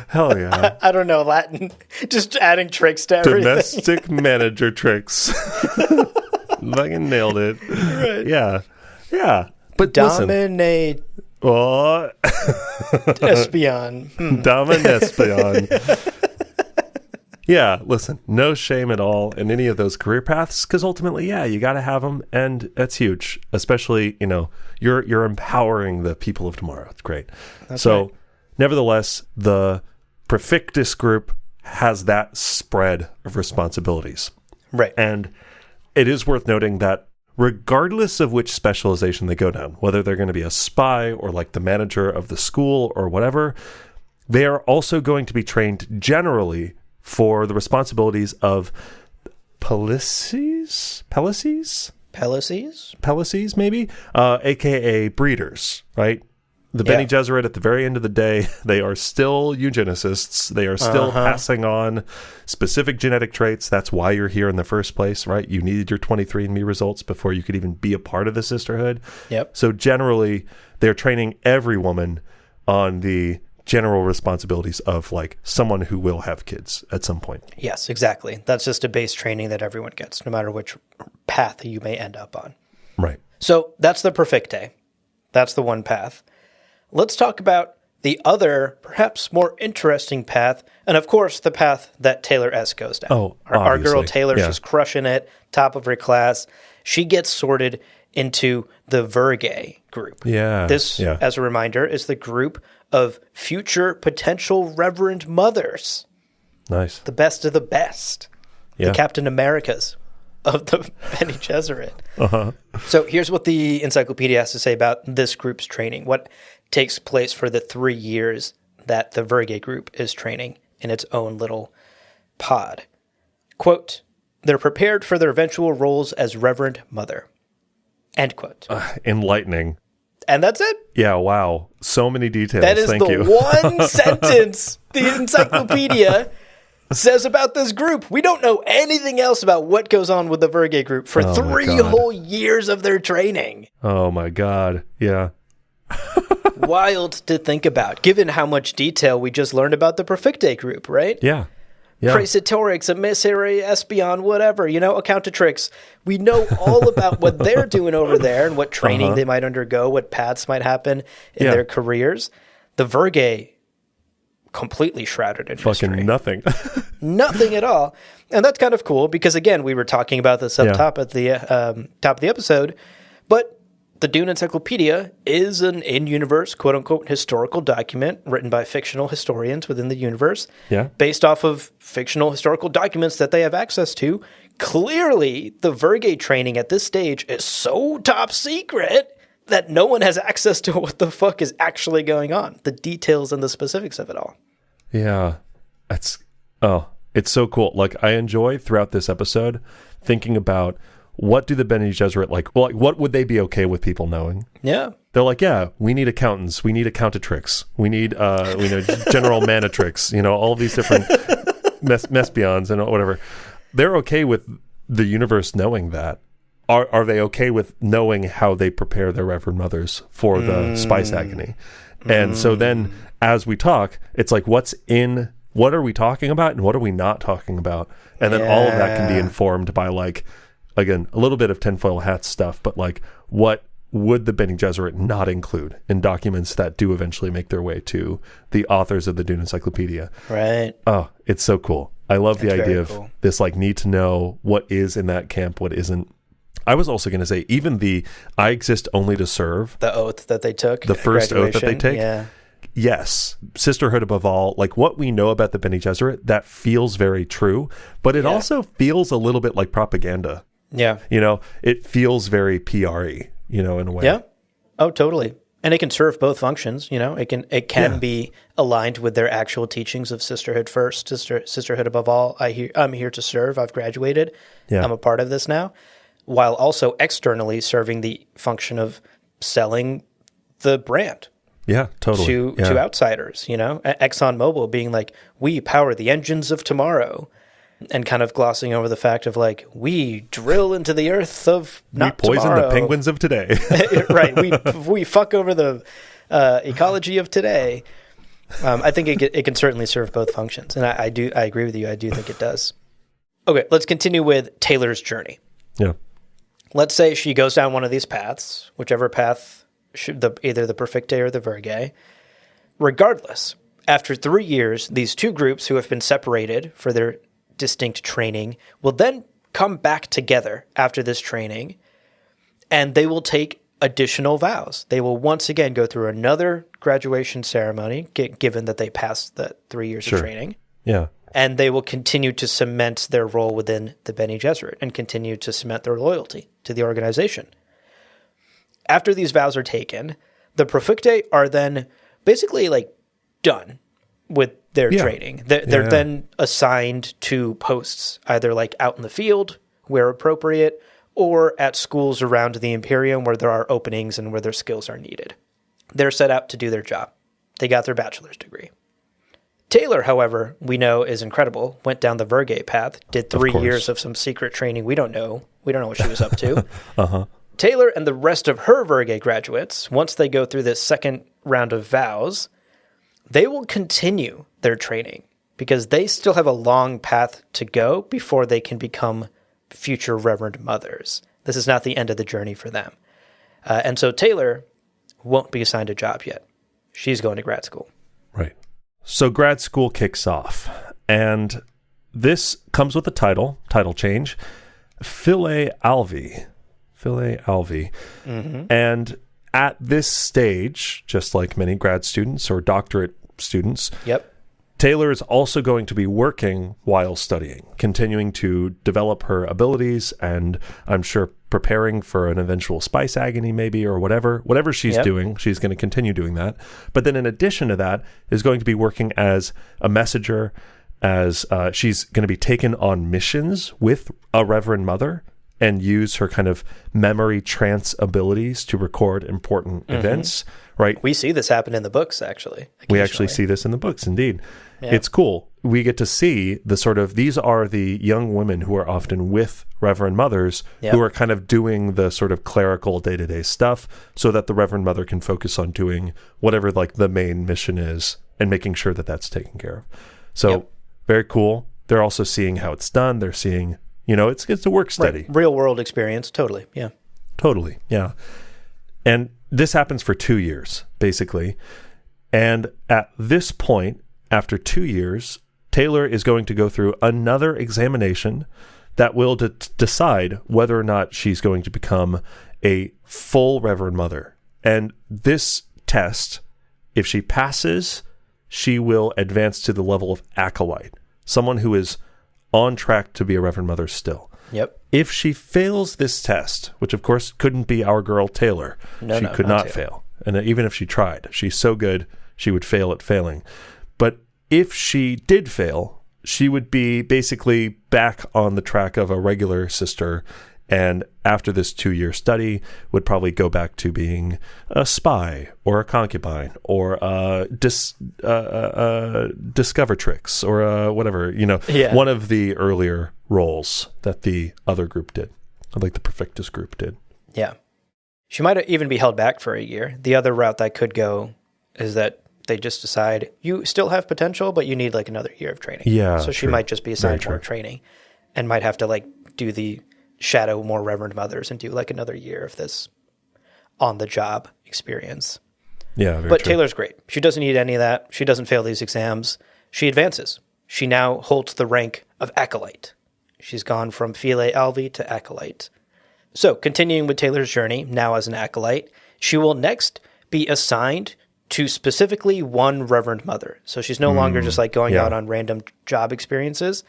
Speaker 1: Hell yeah.
Speaker 2: I don't know Latin. Just adding tricks to everything.
Speaker 1: Domestic manager tricks. Fucking nailed it. Right. Yeah. Yeah. But
Speaker 2: Dominate.
Speaker 1: What?
Speaker 2: Espion.
Speaker 1: Dominespion. Yeah, listen, no shame at all in any of those career paths, because ultimately, you got to have them, and that's huge. Especially, you're empowering the people of tomorrow. It's great. That's right. Nevertheless, the Perfectus group has that spread of responsibilities.
Speaker 2: Right.
Speaker 1: And it is worth noting that regardless of which specialization they go down, whether they're going to be a spy or like the manager of the school or whatever, they are also going to be trained generally for the responsibilities of Pelices, maybe, aka breeders, right? The Bene Gesserit, at the very end of the day, they are still eugenicists. They are still passing on specific genetic traits. That's why you're here in the first place, right? You needed your 23andMe results before you could even be a part of the sisterhood.
Speaker 2: Yep.
Speaker 1: So generally, they're training every woman on the general responsibilities of like someone who will have kids at some point.
Speaker 2: Yes, exactly. That's just a base training that everyone gets, no matter which path you may end up on.
Speaker 1: Right.
Speaker 2: So that's the Perfecte. That's the one path. Let's talk about the other, perhaps more interesting path, and of course, the path that Taylor S. goes down.
Speaker 1: Oh,
Speaker 2: our girl Taylor, she's crushing it, top of her class. She gets sorted into the Vergae group.
Speaker 1: Yeah.
Speaker 2: This, as a reminder, is the group of future potential Reverend Mothers.
Speaker 1: Nice.
Speaker 2: The best of the best.
Speaker 1: Yeah.
Speaker 2: The Captain Americas of the Bene Gesserit. So here's what the encyclopedia has to say about this group's training. What takes place for the 3 years that the Vergae group is training in its own little pod. Quote, they're prepared for their eventual roles as Reverend Mother. End quote.
Speaker 1: Enlightening.
Speaker 2: And that's it.
Speaker 1: Yeah, wow. So many details.
Speaker 2: That is
Speaker 1: Thank you.
Speaker 2: One sentence the encyclopedia says about this group. We don't know anything else about what goes on with the Vergae group for 3 whole years of their training.
Speaker 1: Oh my God. Yeah.
Speaker 2: Wild to think about, given how much detail we just learned about the Perfecte group, right?
Speaker 1: Yeah.
Speaker 2: Praetorics, Emissary, Espion, whatever, Accountatrix. We know all about what they're doing over there and what training they might undergo, what paths might happen in their careers. The Vergae, completely shrouded in
Speaker 1: fucking
Speaker 2: mystery.
Speaker 1: Nothing.
Speaker 2: Nothing at all. And that's kind of cool because, again, we were talking about this up top at the top of the episode, but the Dune Encyclopedia is an in-universe, quote-unquote, historical document written by fictional historians within the universe, based off of fictional historical documents that they have access to. Clearly, the Vergae training at this stage is so top secret that no one has access to what the fuck is actually going on, the details and the specifics of it all.
Speaker 1: Yeah. It's so cool. Like, I enjoy throughout this episode thinking about what do the Bene Gesserit like? Well, like, what would they be okay with people knowing?
Speaker 2: Yeah.
Speaker 1: They're like, we need accountants. We need accountatrix. We need, general manatrix, all of these different mespions and whatever. They're okay with the universe knowing that. are they okay with knowing how they prepare their Reverend Mothers for the spice agony? And so then as we talk, it's like, what are we talking about and what are we not talking about? And then all of that can be informed by, like, again, a little bit of tinfoil hat stuff, but like, what would the Bene Gesserit not include in documents that do eventually make their way to the authors of the Dune Encyclopedia?
Speaker 2: Right.
Speaker 1: Oh, it's so cool. I love the idea of
Speaker 2: cool.
Speaker 1: this, like, need to know what is in that camp, what isn't. I was also going to say, even the I exist only to serve.
Speaker 2: The oath that they took.
Speaker 1: The first oath that they take.
Speaker 2: Yeah.
Speaker 1: Yes. Sisterhood above all. Like, what we know about the Bene Gesserit, that feels very true, but it also feels a little bit like propaganda.
Speaker 2: Yeah.
Speaker 1: You know, it feels very PR-y, you know, in a way.
Speaker 2: Yeah. Oh, totally. And it can serve both functions, you know. It can be aligned with their actual teachings of sisterhood first, sisterhood above all. I'm here to serve. I've graduated.
Speaker 1: Yeah.
Speaker 2: I'm a part of this now, while also externally serving the function of selling the brand.
Speaker 1: Yeah, totally.
Speaker 2: To outsiders, you know. ExxonMobil being like, we power the engines of tomorrow, and kind of glossing over the fact of, like, we drill into the earth of not
Speaker 1: we poison
Speaker 2: tomorrow.
Speaker 1: the penguins of today.
Speaker 2: Right. We fuck over the ecology of today. I think it can certainly serve both functions, and I agree with you. I do think it does. Okay, let's continue with Taylor's journey.
Speaker 1: Yeah.
Speaker 2: Let's say she goes down one of these paths, whichever path, either the Perfecte or the Virgae. Regardless, after 3 years, these two groups who have been separated for their distinct training will then come back together after this training, and they will take additional vows. They will once again go through another graduation ceremony, given that they passed the 3 years of training.
Speaker 1: Yeah.
Speaker 2: And they will continue to cement their role within the Bene Gesserit and continue to cement their loyalty to the organization. After these vows are taken, the Profecte are then basically, like, done with their training. They're then assigned to posts, either like out in the field where appropriate, or at schools around the Imperium where there are openings and where their skills are needed. They're set out to do their job. They got their bachelor's degree. Taylor, however, we know is incredible, went down the Virgae path, did 3 years of some secret training. We don't know what she was up to. Taylor and the rest of her Virgae graduates, once they go through this second round of vows, they will continue their training because they still have a long path to go before they can become future Reverend Mothers. This is not the end of the journey for them. And so Taylor won't be assigned a job yet. She's going to grad school.
Speaker 1: Right. So grad school kicks off, and this comes with a title change, File Alvi. And at this stage, just like many grad students or doctorate students, Taylor is also going to be working while studying, continuing to develop her abilities, and I'm sure preparing for an eventual spice agony maybe, or whatever she's doing, she's going to continue doing that. But then in addition to that, is going to be working as a messenger, as she's going to be taken on missions with a Reverend Mother and use her kind of memory trance abilities to record important events, right?
Speaker 2: We see this happen in the books, actually.
Speaker 1: We actually see this in the books, indeed. Yeah. It's cool. We get to see the sort of, these are the young women who are often with Reverend Mothers who are kind of doing the sort of clerical day-to-day stuff so that the Reverend Mother can focus on doing whatever, like, the main mission is and making sure that that's taken care of. So very cool. They're also seeing how it's done. They're seeing, you know, it's a work study.
Speaker 2: Right. Real world experience. Totally. Yeah.
Speaker 1: Totally. Yeah. And this happens for 2 years, basically. And at this point, after 2 years, Taylor is going to go through another examination that will decide whether or not she's going to become a full Reverend Mother. And this test, if she passes, she will advance to the level of acolyte, someone who is on track to be a Reverend Mother still.
Speaker 2: Yep.
Speaker 1: If she fails this test, which of course couldn't be our girl Taylor, she could not fail. And even if she tried, she's so good, she would fail at failing. But if she did fail, she would be basically back on the track of a regular sister, and after this 2-year study would probably go back to being a spy or a concubine or a discovertrix or whatever, you know, one of the earlier roles that the other group did. Like the Perfectus group did.
Speaker 2: Yeah. She might even be held back for a year. The other route that could go is that they just decide you still have potential, but you need like another year of training.
Speaker 1: Yeah.
Speaker 2: So she might just be assigned more training and might have to like do the shadow more Reverend Mothers and do like another year of this on the job experience.
Speaker 1: Yeah.
Speaker 2: But Taylor's great. She doesn't need any of that. She doesn't fail these exams. She advances. She now holds the rank of Acolyte. She's gone from Philae Alvi to Acolyte. So continuing with Taylor's journey, now as an Acolyte, she will next be assigned to specifically one Reverend Mother. So she's no longer just like going out on random job experiences.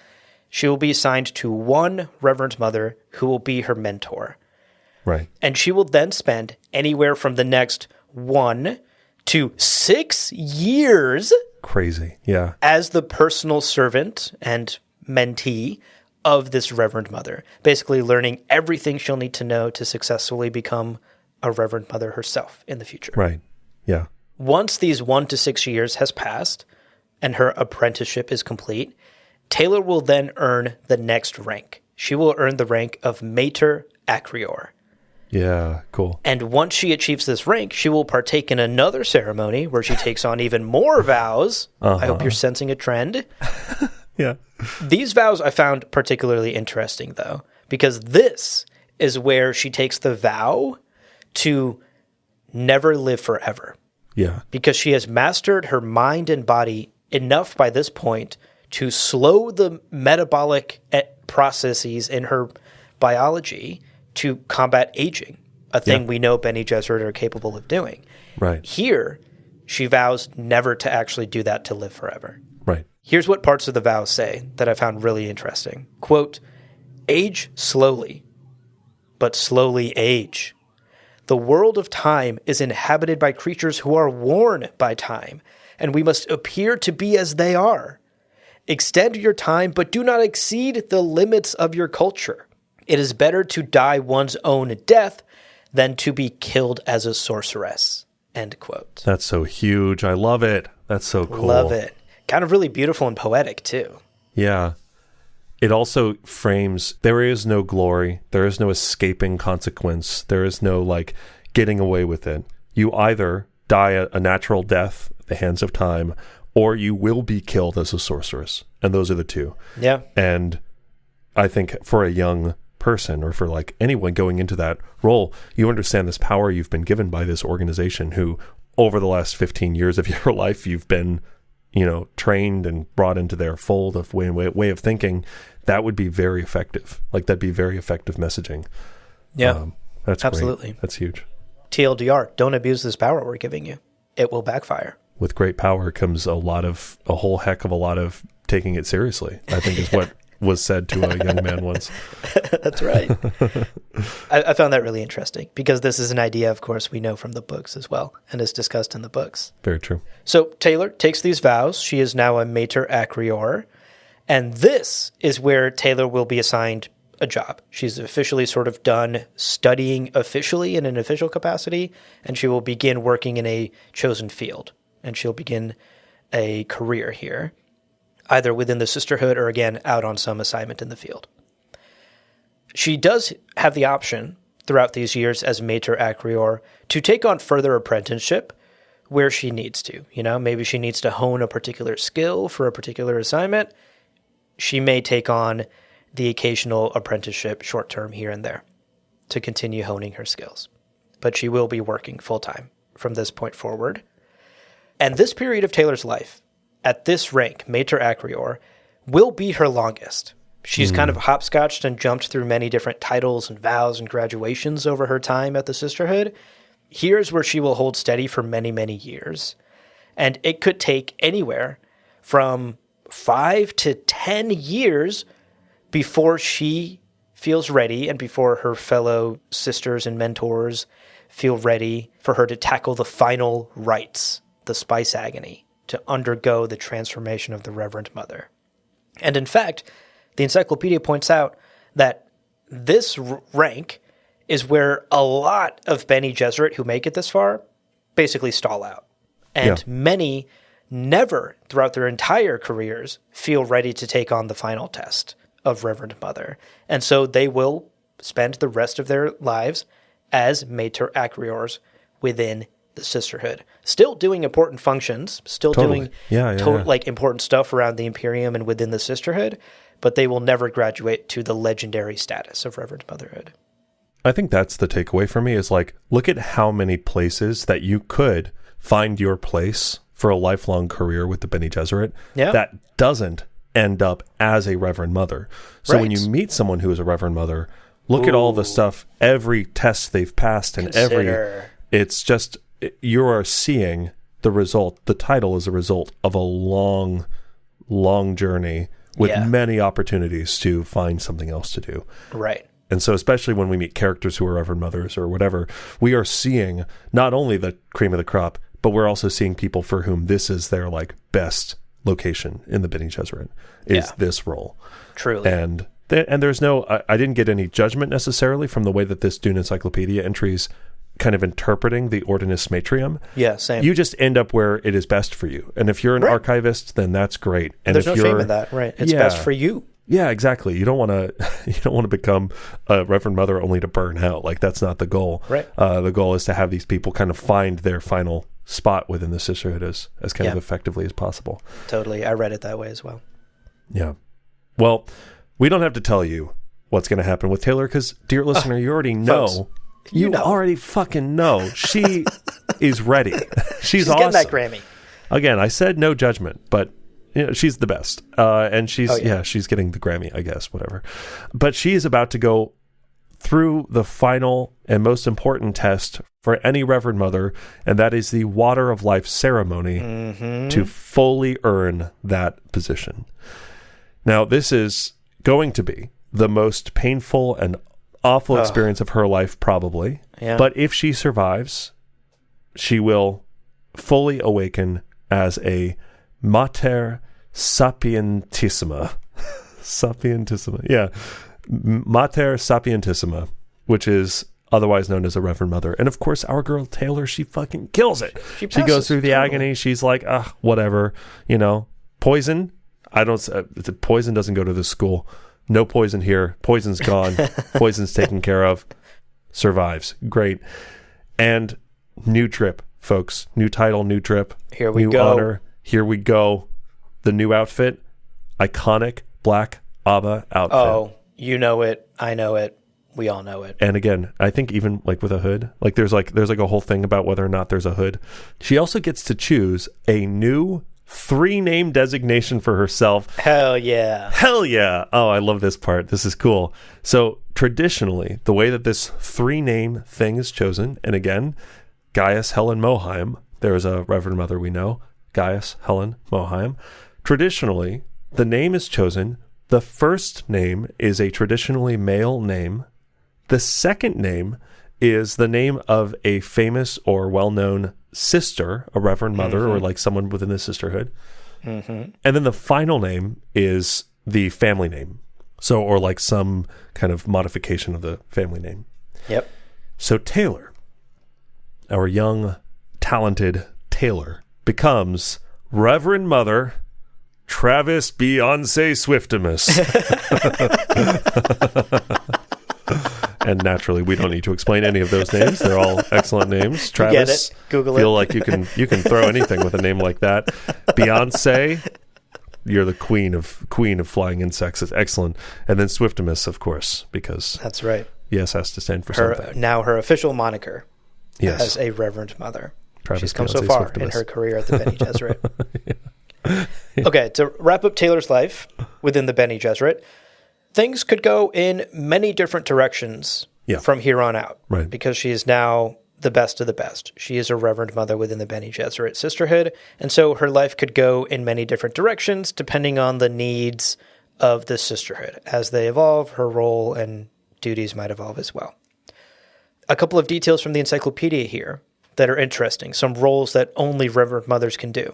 Speaker 2: She will be assigned to one Reverend Mother who will be her mentor.
Speaker 1: Right.
Speaker 2: And she will then spend anywhere from the next 1 to 6 years.
Speaker 1: Crazy. Yeah.
Speaker 2: As the personal servant and mentee of this Reverend Mother, basically learning everything she'll need to know to successfully become a Reverend Mother herself in the future.
Speaker 1: Right. Yeah.
Speaker 2: Once these 1 to 6 years has passed and her apprenticeship is complete, Taylor will then earn the next rank. She will earn the rank of Mater Acreor.
Speaker 1: Yeah, cool.
Speaker 2: And once she achieves this rank, she will partake in another ceremony where she takes on even more vows. I hope you're sensing a trend.
Speaker 1: Yeah.
Speaker 2: These vows I found particularly interesting, though, because this is where she takes the vow to never live forever.
Speaker 1: Yeah.
Speaker 2: Because she has mastered her mind and body enough by this point to slow the metabolic processes in her biology to combat aging, a thing we know Bene Gesserit are capable of doing.
Speaker 1: Right.
Speaker 2: Here, she vows never to actually do that to live forever.
Speaker 1: Right.
Speaker 2: Here's what parts of the vows say that I found really interesting. Quote, age slowly, but slowly age. The world of time is inhabited by creatures who are worn by time, and we must appear to be as they are. Extend your time, but do not exceed the limits of your culture. It is better to die one's own death than to be killed as a sorceress. End quote.
Speaker 1: That's so huge. I love it. That's so cool.
Speaker 2: Love it. Kind of really beautiful and poetic, too.
Speaker 1: Yeah. It also frames there is no glory. There is no escaping consequence. There is no, like, getting away with it. You either die a natural death at the hands of time, or you will be killed as a sorceress. And those are the two.
Speaker 2: Yeah.
Speaker 1: And I think for a young person, or for like anyone going into that role, you understand this power you've been given by this organization who over the last 15 years of your life you've been, you know, trained and brought into their fold of way of thinking. That would be very effective. Like, that'd be very effective messaging.
Speaker 2: Yeah.
Speaker 1: That's
Speaker 2: absolutely
Speaker 1: great. That's huge.
Speaker 2: TLDR, don't abuse this power we're giving you. It will backfire.
Speaker 1: With great power comes a whole heck of a lot of taking it seriously, I think is what was said to a young man once.
Speaker 2: That's right. I found that really interesting because this is an idea, of course, we know from the books as well and is discussed in the books.
Speaker 1: Very true.
Speaker 2: So Taylor takes these vows. She is now a Mater Acreor. And this is where Taylor will be assigned a job. She's officially sort of done studying officially in an official capacity, and she will begin working in a chosen field. And she'll begin a career here, either within the sisterhood or, again, out on some assignment in the field. She does have the option throughout these years as Mater Acreor to take on further apprenticeship where she needs to. You know, maybe she needs to hone a particular skill for a particular assignment. She may take on the occasional apprenticeship short-term here and there to continue honing her skills. But she will be working full-time from this point forward. And this period of Taylor's life, at this rank, Mater Acreor, will be her longest. She's kind of hopscotched and jumped through many different titles and vows and graduations over her time at the sisterhood. Here's where she will hold steady for many, many years. And it could take anywhere from 5 to 10 years before she feels ready and before her fellow sisters and mentors feel ready for her to tackle the final rites, the spice agony, to undergo the transformation of the Reverend Mother. And in fact, the encyclopedia points out that this rank is where a lot of Bene Gesserit who make it this far basically stall out. And many never, throughout their entire careers, feel ready to take on the final test of Reverend Mother. And so they will spend the rest of their lives as mater acreors within the sisterhood, still doing important functions, still doing like important stuff around the Imperium and within the sisterhood, but they will never graduate to the legendary status of Reverend Motherhood.
Speaker 1: I think that's the takeaway for me is like, look at how many places that you could find your place for a lifelong career with the Bene Gesserit that doesn't end up as a Reverend Mother. So when you meet someone who is a Reverend Mother, look at all the stuff, every test they've passed and it's just, you are seeing the result. The title is a result of a long, long journey with many opportunities to find something else to do.
Speaker 2: Right.
Speaker 1: And so especially when we meet characters who are Reverend Mothers or whatever, we are seeing not only the cream of the crop, but we're also seeing people for whom this is their like best location in the Bene Gesserit is this role.
Speaker 2: Truly.
Speaker 1: And there's no, I didn't get any judgment necessarily from the way that this Dune Encyclopedia entries kind of interpreting the Ordinus Matrium.
Speaker 2: Yeah, same.
Speaker 1: You just end up where it is best for you. And if you're an archivist, then that's great. And
Speaker 2: there's no shame in that, right? It's best for you.
Speaker 1: Yeah, exactly. You don't want to become a Reverend Mother only to burn out. Like that's not the goal.
Speaker 2: Right.
Speaker 1: The goal is to have these people kind of find their final spot within the sisterhood as kind of effectively as possible.
Speaker 2: Totally. I read it that way as well.
Speaker 1: Yeah. Well, we don't have to tell you what's going to happen with Taylor because, dear listener, you already know.
Speaker 2: Folks,
Speaker 1: you know. Already fucking know. She is ready. She's awesome.
Speaker 2: Getting that Grammy.
Speaker 1: Again, I said no judgment, but you know, she's the best. And she's she's getting the Grammy, I guess, whatever. But she is about to go through the final and most important test for any Reverend Mother, and that is the Water of Life ceremony to fully earn that position. Now, this is going to be the most painful and awful experience of her life, probably.
Speaker 2: Yeah.
Speaker 1: But if she survives, she will fully awaken as a Mater Sapientissima. Sapientissima. Yeah. Mater Sapientissima, which is otherwise known as a Reverend Mother. And of course, our girl Taylor, she fucking kills it. She goes through the agony. She's like, whatever. You know, poison. Poison doesn't go to this school. No poison here. Poison's gone. Poison's taken care of. Survives. Great. And new trip, folks. New title, new trip.
Speaker 2: Here we
Speaker 1: go. New honor. Here we go. The new outfit. Iconic black Abba outfit.
Speaker 2: Oh, you know it. I know it. We all know it.
Speaker 1: And again, I think even like with a hood, like there's a whole thing about whether or not there's a hood. She also gets to choose a new 3-name designation for herself.
Speaker 2: Hell yeah.
Speaker 1: Hell yeah. Oh, I love this part. This is cool. So traditionally, the way that this 3-name thing is chosen, and again, Gaius Helen Mohiam, there is a Reverend Mother we know, Gaius Helen Mohiam. Traditionally, the name is chosen. The first name is a traditionally male name. The second name is the name of a famous or well-known sister, a Reverend Mother, or like someone within the sisterhood. And then the final name is the family name. So, or like some kind of modification of the family name.
Speaker 2: Yep.
Speaker 1: So Taylor, our young, talented Taylor, becomes Reverend Mother Travis Beyonce Swiftimus. And naturally, we don't need to explain any of those names. They're all excellent names. Travis,
Speaker 2: get it. Google
Speaker 1: feel like you can throw anything with a name like that. Beyonce, you're the queen of flying insects. It's excellent. And then Swiftimus, of course, because
Speaker 2: that's right.
Speaker 1: Yes has to stand for something.
Speaker 2: Now her official moniker
Speaker 1: as
Speaker 2: a Reverend Mother.
Speaker 1: Travis
Speaker 2: She's come
Speaker 1: Beyonce
Speaker 2: so far
Speaker 1: Swiftimus.
Speaker 2: in her career at the Bene Gesserit. Okay, to wrap up Taylor's life within the Bene Gesserit, things could go in many different directions from here on out.
Speaker 1: Right.
Speaker 2: Because she is now the best of the best. She is a Reverend Mother within the Bene Gesserit sisterhood. And so her life could go in many different directions depending on the needs of the sisterhood. As they evolve, her role and duties might evolve as well. A couple of details from the encyclopedia here that are interesting. Some roles that only Reverend Mothers can do.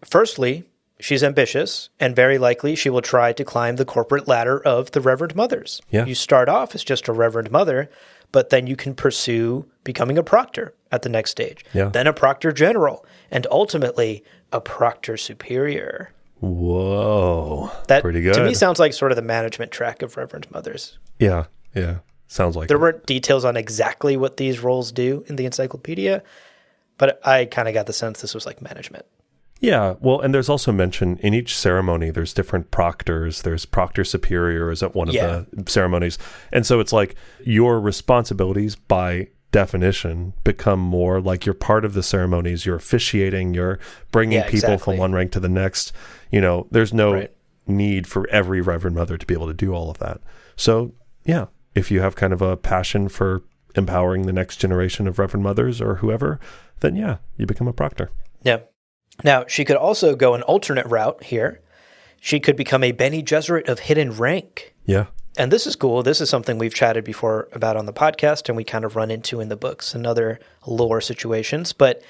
Speaker 2: Firstly, she's ambitious, and very likely she will try to climb the corporate ladder of the Reverend Mothers.
Speaker 1: Yeah.
Speaker 2: You start off as just a Reverend Mother, but then you can pursue becoming a proctor at the next stage.
Speaker 1: Yeah.
Speaker 2: Then a proctor general, and ultimately a proctor superior.
Speaker 1: Whoa.
Speaker 2: That,
Speaker 1: pretty good.
Speaker 2: To me, sounds like sort of the management track of Reverend Mothers.
Speaker 1: Yeah, yeah. Sounds like
Speaker 2: There weren't details on exactly what these roles do in the encyclopedia, but I kind of got the sense this was like management.
Speaker 1: Yeah, well, and there's also mention in each ceremony, there's different proctors. There's proctor superior is at one of the ceremonies. And so it's like your responsibilities by definition become more like you're part of the ceremonies. You're officiating, you're bringing people from one rank to the next. You know, there's no need for every Reverend Mother to be able to do all of that. So, yeah, if you have kind of a passion for empowering the next generation of Reverend Mothers or whoever, then yeah, you become a proctor.
Speaker 2: Yeah. Now, she could also go an alternate route here. She could become a Bene Gesserit of hidden rank.
Speaker 1: Yeah.
Speaker 2: And this is cool. This is something we've chatted before about on the podcast, and we kind of run into in the books and other lore situations. But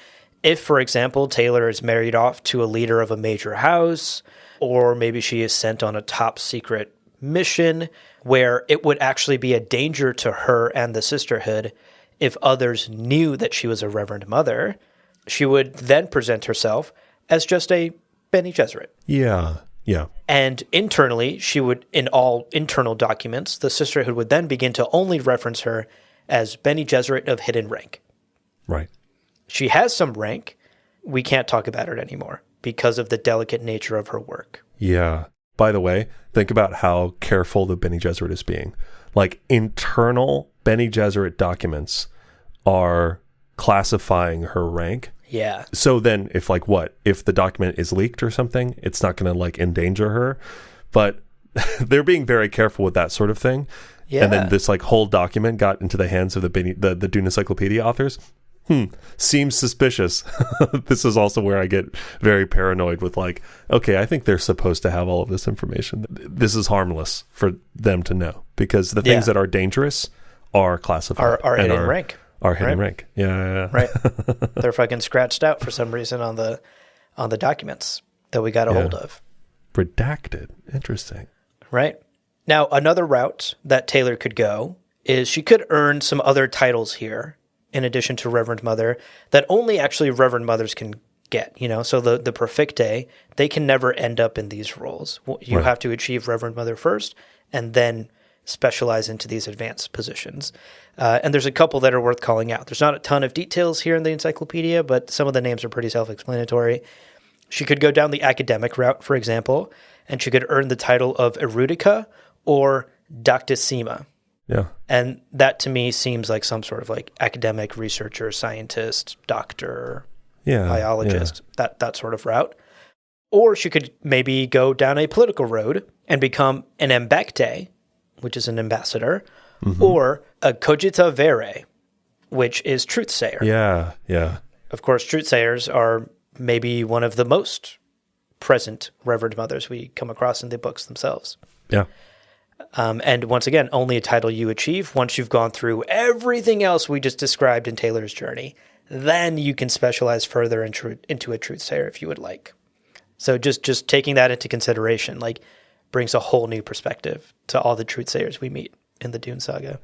Speaker 2: if, for example, Taylor is married off to a leader of a major house, or maybe she is sent on a top secret mission where it would actually be a danger to her and the sisterhood if others knew that she was a Reverend Mother, she would then present herself as just a Bene Gesserit.
Speaker 1: Yeah, yeah.
Speaker 2: And internally, she would, in all internal documents, the sisterhood would then begin to only reference her as Bene Gesserit of hidden rank.
Speaker 1: Right.
Speaker 2: She has some rank. We can't talk about it anymore because of the delicate nature of her work.
Speaker 1: Yeah. By the way, think about how careful the Bene Gesserit is being. Like, internal Bene Gesserit documents are classifying her rank.
Speaker 2: Yeah.
Speaker 1: So then if if the document is leaked or something, it's not going to like endanger her, but they're being very careful with that sort of thing. Yeah. And then this like whole document got into the hands of the Dune Encyclopedia authors. Seems suspicious. This is also where I get very paranoid with like, okay, I think they're supposed to have all of this information. This is harmless for them to know because the things that are dangerous are classified.
Speaker 2: Are hidden rank.
Speaker 1: Our hidden rank. Yeah.
Speaker 2: Right. They're fucking scratched out for some reason on the documents that we got a hold of.
Speaker 1: Redacted. Interesting.
Speaker 2: Right. Now, another route that Taylor could go is she could earn some other titles here in addition to Reverend Mother that only actually Reverend Mothers can get, you know? So the Perfectae, they can never end up in these roles. You have to achieve Reverend Mother first and then specialize into these advanced positions. And there's a couple that are worth calling out. There's not a ton of details here in the encyclopedia, but some of the names are pretty self-explanatory. She could go down the academic route, for example, and she could earn the title of erudica or doctissima.
Speaker 1: Yeah.
Speaker 2: And that to me seems like some sort of like academic researcher, scientist, doctor, biologist, that sort of route. Or she could maybe go down a political road and become an embecte, which is an ambassador, or a cogita vere, which is truthsayer.
Speaker 1: Yeah.
Speaker 2: Of course, truthsayers are maybe one of the most present Reverend Mothers we come across in the books themselves.
Speaker 1: Yeah.
Speaker 2: And once again, only a title you achieve once you've gone through everything else we just described in Taylor's journey. Then you can specialize further into a truthsayer if you would like. So just taking that into consideration, like, brings a whole new perspective to all the truthsayers we meet in the Dune saga.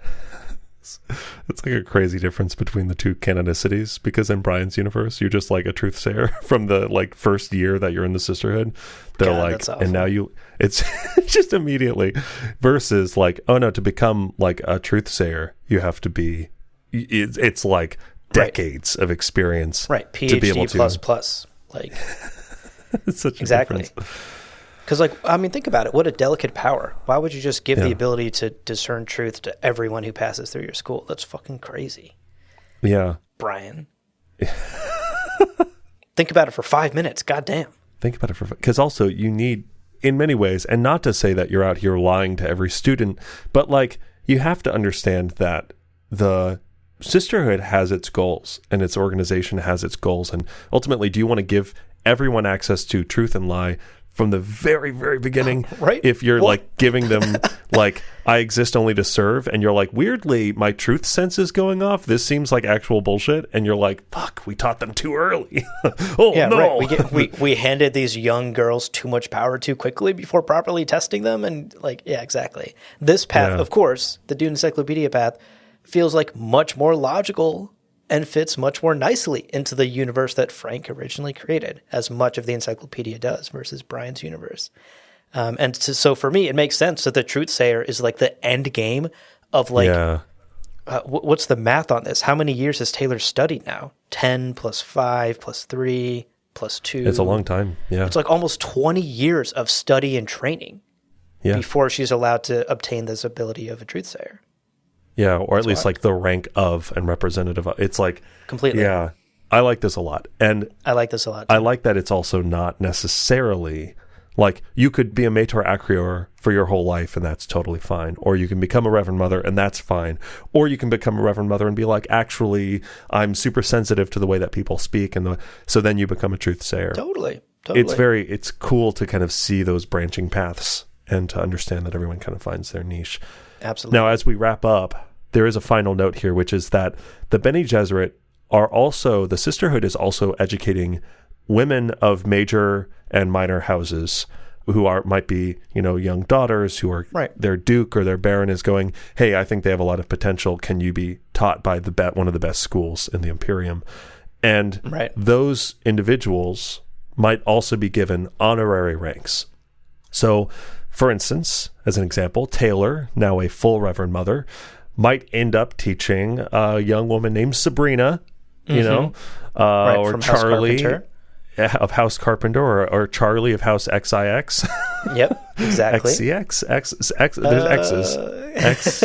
Speaker 1: It's like a crazy difference between the two canonicities, because in Brian's universe, you're just like a truthsayer from the like first year that you're in the sisterhood. They're like, and now it's just immediately versus like, oh no, to become like a truthsayer, you have to be, it's like decades of experience.
Speaker 2: Right. PhD
Speaker 1: to be able
Speaker 2: plus. Like,
Speaker 1: it's such a
Speaker 2: exactly.
Speaker 1: difference.
Speaker 2: Because, like, I mean, think about it. What a delicate power. Why would you just give the ability to discern truth to everyone who passes through your school? That's fucking crazy.
Speaker 1: Yeah.
Speaker 2: Brian. Think about it for 5 minutes. Goddamn.
Speaker 1: Think about it because also you need, in many ways, and not to say that you're out here lying to every student, but like you have to understand that the sisterhood has its goals and its organization has its goals. And ultimately, do you want to give everyone access to truth and lie from the very, very beginning?
Speaker 2: Right.
Speaker 1: If you're like giving them like, I exist only to serve, and you're like, weirdly, my truth sense is going off. This seems like actual bullshit. And you're like, fuck, we taught them too early. No.
Speaker 2: Right. We handed these young girls too much power too quickly before properly testing them. And like, yeah, exactly. This path, of course, the Dune Encyclopedia path, feels like much more logical and fits much more nicely into the universe that Frank originally created, as much of the encyclopedia does versus Brian's universe. So for me, it makes sense that the Truthsayer is like the end game of like,
Speaker 1: Yeah.
Speaker 2: What's the math on this? How many years has Taylor studied now? 10 plus 5 plus 3 plus 2.
Speaker 1: It's a long time. Yeah.
Speaker 2: It's like almost 20 years of study and training before she's allowed to obtain this ability of a truthsayer.
Speaker 1: Yeah, or at least like the rank of and representative of. It's like
Speaker 2: completely.
Speaker 1: Yeah, I like this a lot. And
Speaker 2: I like this a lot too.
Speaker 1: I like that it's also not necessarily like you could be a mater acreor for your whole life and that's totally fine. Or you can become a Reverend Mother and that's fine. Or you can become a Reverend Mother and be like, actually, I'm super sensitive to the way that people speak. So then you become a truthsayer.
Speaker 2: Totally.
Speaker 1: It's cool to kind of see those branching paths and to understand that everyone kind of finds their niche.
Speaker 2: Absolutely.
Speaker 1: Now, as we wrap up, there is a final note here, which is that the Bene Gesserit the sisterhood is also educating women of major and minor houses who might be, young daughters who are their duke or their baron is going, hey, I think they have a lot of potential. Can you be taught by one of the best schools in the Imperium? And those individuals might also be given honorary ranks. So, for instance, as an example, Taylor, now a full Reverend Mother, might end up teaching a young woman named Sabrina, or Charlie of House Carpenter, or Charlie of House XIX.
Speaker 2: Yep, exactly.
Speaker 1: XCX, there's X's. X,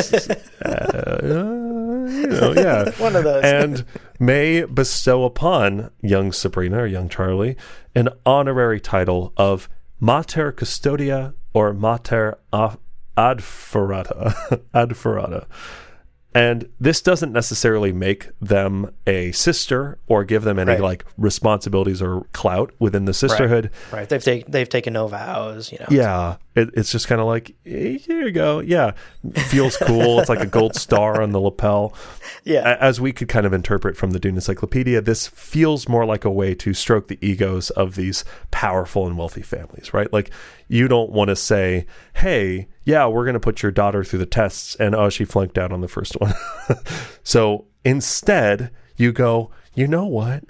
Speaker 1: yeah.
Speaker 2: One of those.
Speaker 1: And may bestow upon young Sabrina or young Charlie an honorary title of Mater Custodia or Mater Adferata. And this doesn't necessarily make them a sister or give them any like responsibilities or clout within the sisterhood.
Speaker 2: Right. They've taken no vows,
Speaker 1: Yeah. It's just kind of like, hey, here you go. Yeah. It feels cool. It's like a gold star on the lapel.
Speaker 2: Yeah.
Speaker 1: As we could kind of interpret from the Dune Encyclopedia, this feels more like a way to stroke the egos of these powerful and wealthy families, right? Like you don't want to say, hey, yeah, we're going to put your daughter through the tests and she flunked out on the first one. So instead you go, you know what?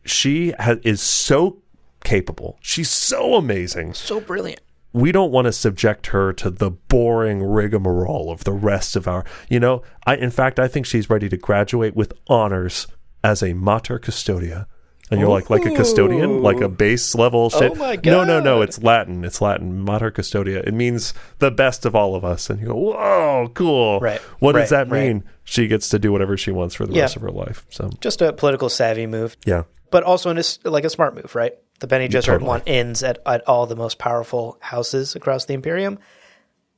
Speaker 1: She is so capable. She's so amazing.
Speaker 2: So brilliant.
Speaker 1: We don't want to subject her to the boring rigmarole of the rest of our, in fact, I think she's ready to graduate with honors as a Mater Custodia. And you're like a custodian, like a base level shit.
Speaker 2: Oh my God.
Speaker 1: No, it's Latin. Mater Custodia. It means the best of all of us. And you go, whoa, cool.
Speaker 2: Right.
Speaker 1: What does that mean? She gets to do whatever she wants for the rest of her life. So
Speaker 2: just a political savvy move.
Speaker 1: Yeah.
Speaker 2: But also like a smart move, right? The Bene Gesserit want ends at all the most powerful houses across the Imperium.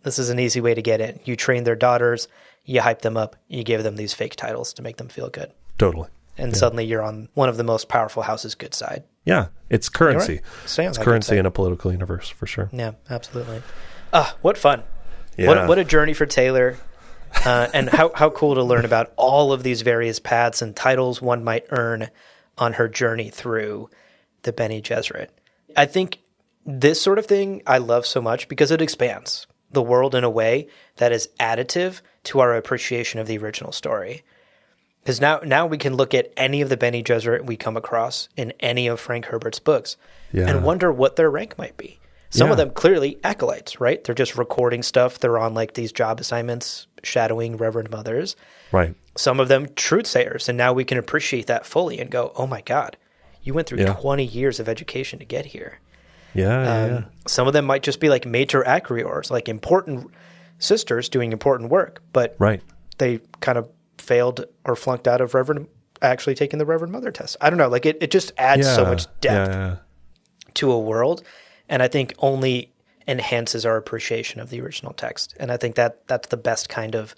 Speaker 2: This is an easy way to get in. You train their daughters, you hype them up, you give them these fake titles to make them feel good.
Speaker 1: Totally.
Speaker 2: And suddenly you're on one of the most powerful houses' good side.
Speaker 1: Yeah, it's currency.
Speaker 2: Right.
Speaker 1: It's currency in a political universe, for sure.
Speaker 2: Yeah, absolutely. What fun.
Speaker 1: Yeah.
Speaker 2: What a journey for Taylor. And how cool to learn about all of these various paths and titles one might earn on her journey through the Bene Gesserit. I think this sort of thing I love so much because it expands the world in a way that is additive to our appreciation of the original story. Because now we can look at any of the Bene Gesserit we come across in any of Frank Herbert's books and wonder what their rank might be. Some of them clearly acolytes, right? They're just recording stuff. They're on like these job assignments, shadowing Reverend Mothers.
Speaker 1: Right.
Speaker 2: Some of them truthsayers. And now we can appreciate that fully and go, oh my God, you went through 20 years of education to get here.
Speaker 1: Yeah.
Speaker 2: Some of them might just be like mater acreors, like important sisters doing important work, but they kind of failed or flunked out of actually taking the Reverend Mother test. I don't know. Like it just adds so much depth to a world. And I think only enhances our appreciation of the original text. And I think that's the best kind of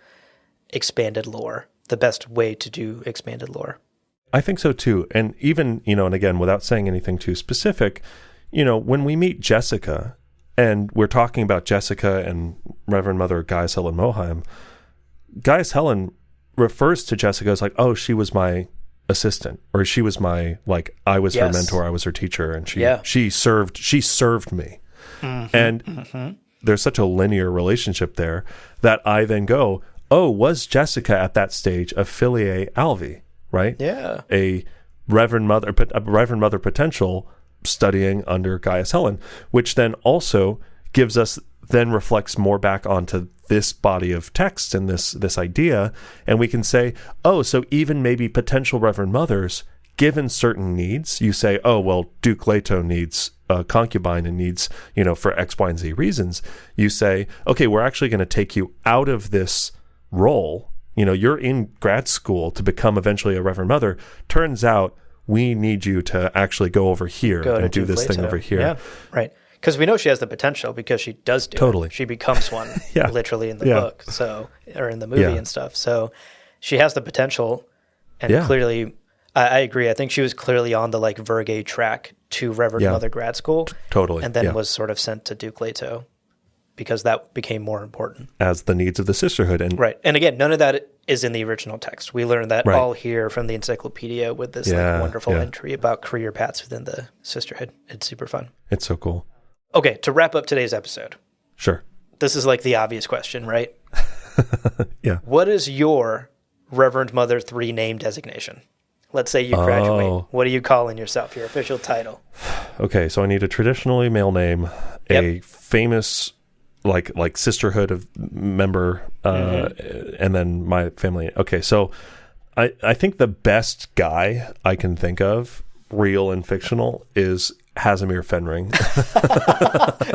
Speaker 2: expanded lore, the best way to do expanded lore.
Speaker 1: I think so too. And even, and again, without saying anything too specific, when we meet Jessica and we're talking about Jessica and Reverend Mother Gaius Helen Mohiam, Gaius Helen refers to Jessica as like, oh, she was my assistant, or she was my, like, I was her mentor, I was her teacher, and she served me. And there's such a linear relationship there that I then go, oh, was Jessica at that stage a filiae alvi, right?
Speaker 2: Yeah.
Speaker 1: A Reverend Mother potential studying under Gaius Helen, which then also gives us, then reflects more back onto this body of text and this idea. And we can say, oh, so even maybe potential Reverend Mothers, given certain needs, you say, oh, well, Duke Leto needs a concubine and needs, for X, Y, and Z reasons. You say, okay, we're actually going to take you out of this role. You're in grad school to become eventually a Reverend Mother. Turns out we need you to actually go over here and do this thing over here.
Speaker 2: Yeah, right. Because we know she has the potential because she does do
Speaker 1: Totally.
Speaker 2: it. She becomes one literally in the book, or in the movie and stuff. So she has the potential, and clearly, I agree. I think she was clearly on the Vergay track to Reverend Mother grad school.
Speaker 1: Totally.
Speaker 2: And then was sort of sent to Duke Leto because that became more important.
Speaker 1: As the needs of the sisterhood.
Speaker 2: Right. And again, none of that is in the original text. We learned that all here from the encyclopedia with this wonderful entry about career paths within the sisterhood. It's super fun.
Speaker 1: It's so cool.
Speaker 2: Okay, to wrap up today's episode.
Speaker 1: Sure.
Speaker 2: This is the obvious question, right?
Speaker 1: Yeah.
Speaker 2: What is your Reverend Mother 3 name designation? Let's say you graduate. What are you calling yourself, your official title?
Speaker 1: Okay, so I need a traditionally male name, a famous like sisterhood of member, and then my family. Okay, so I think the best guy I can think of, real and fictional, is Casimir Fenring.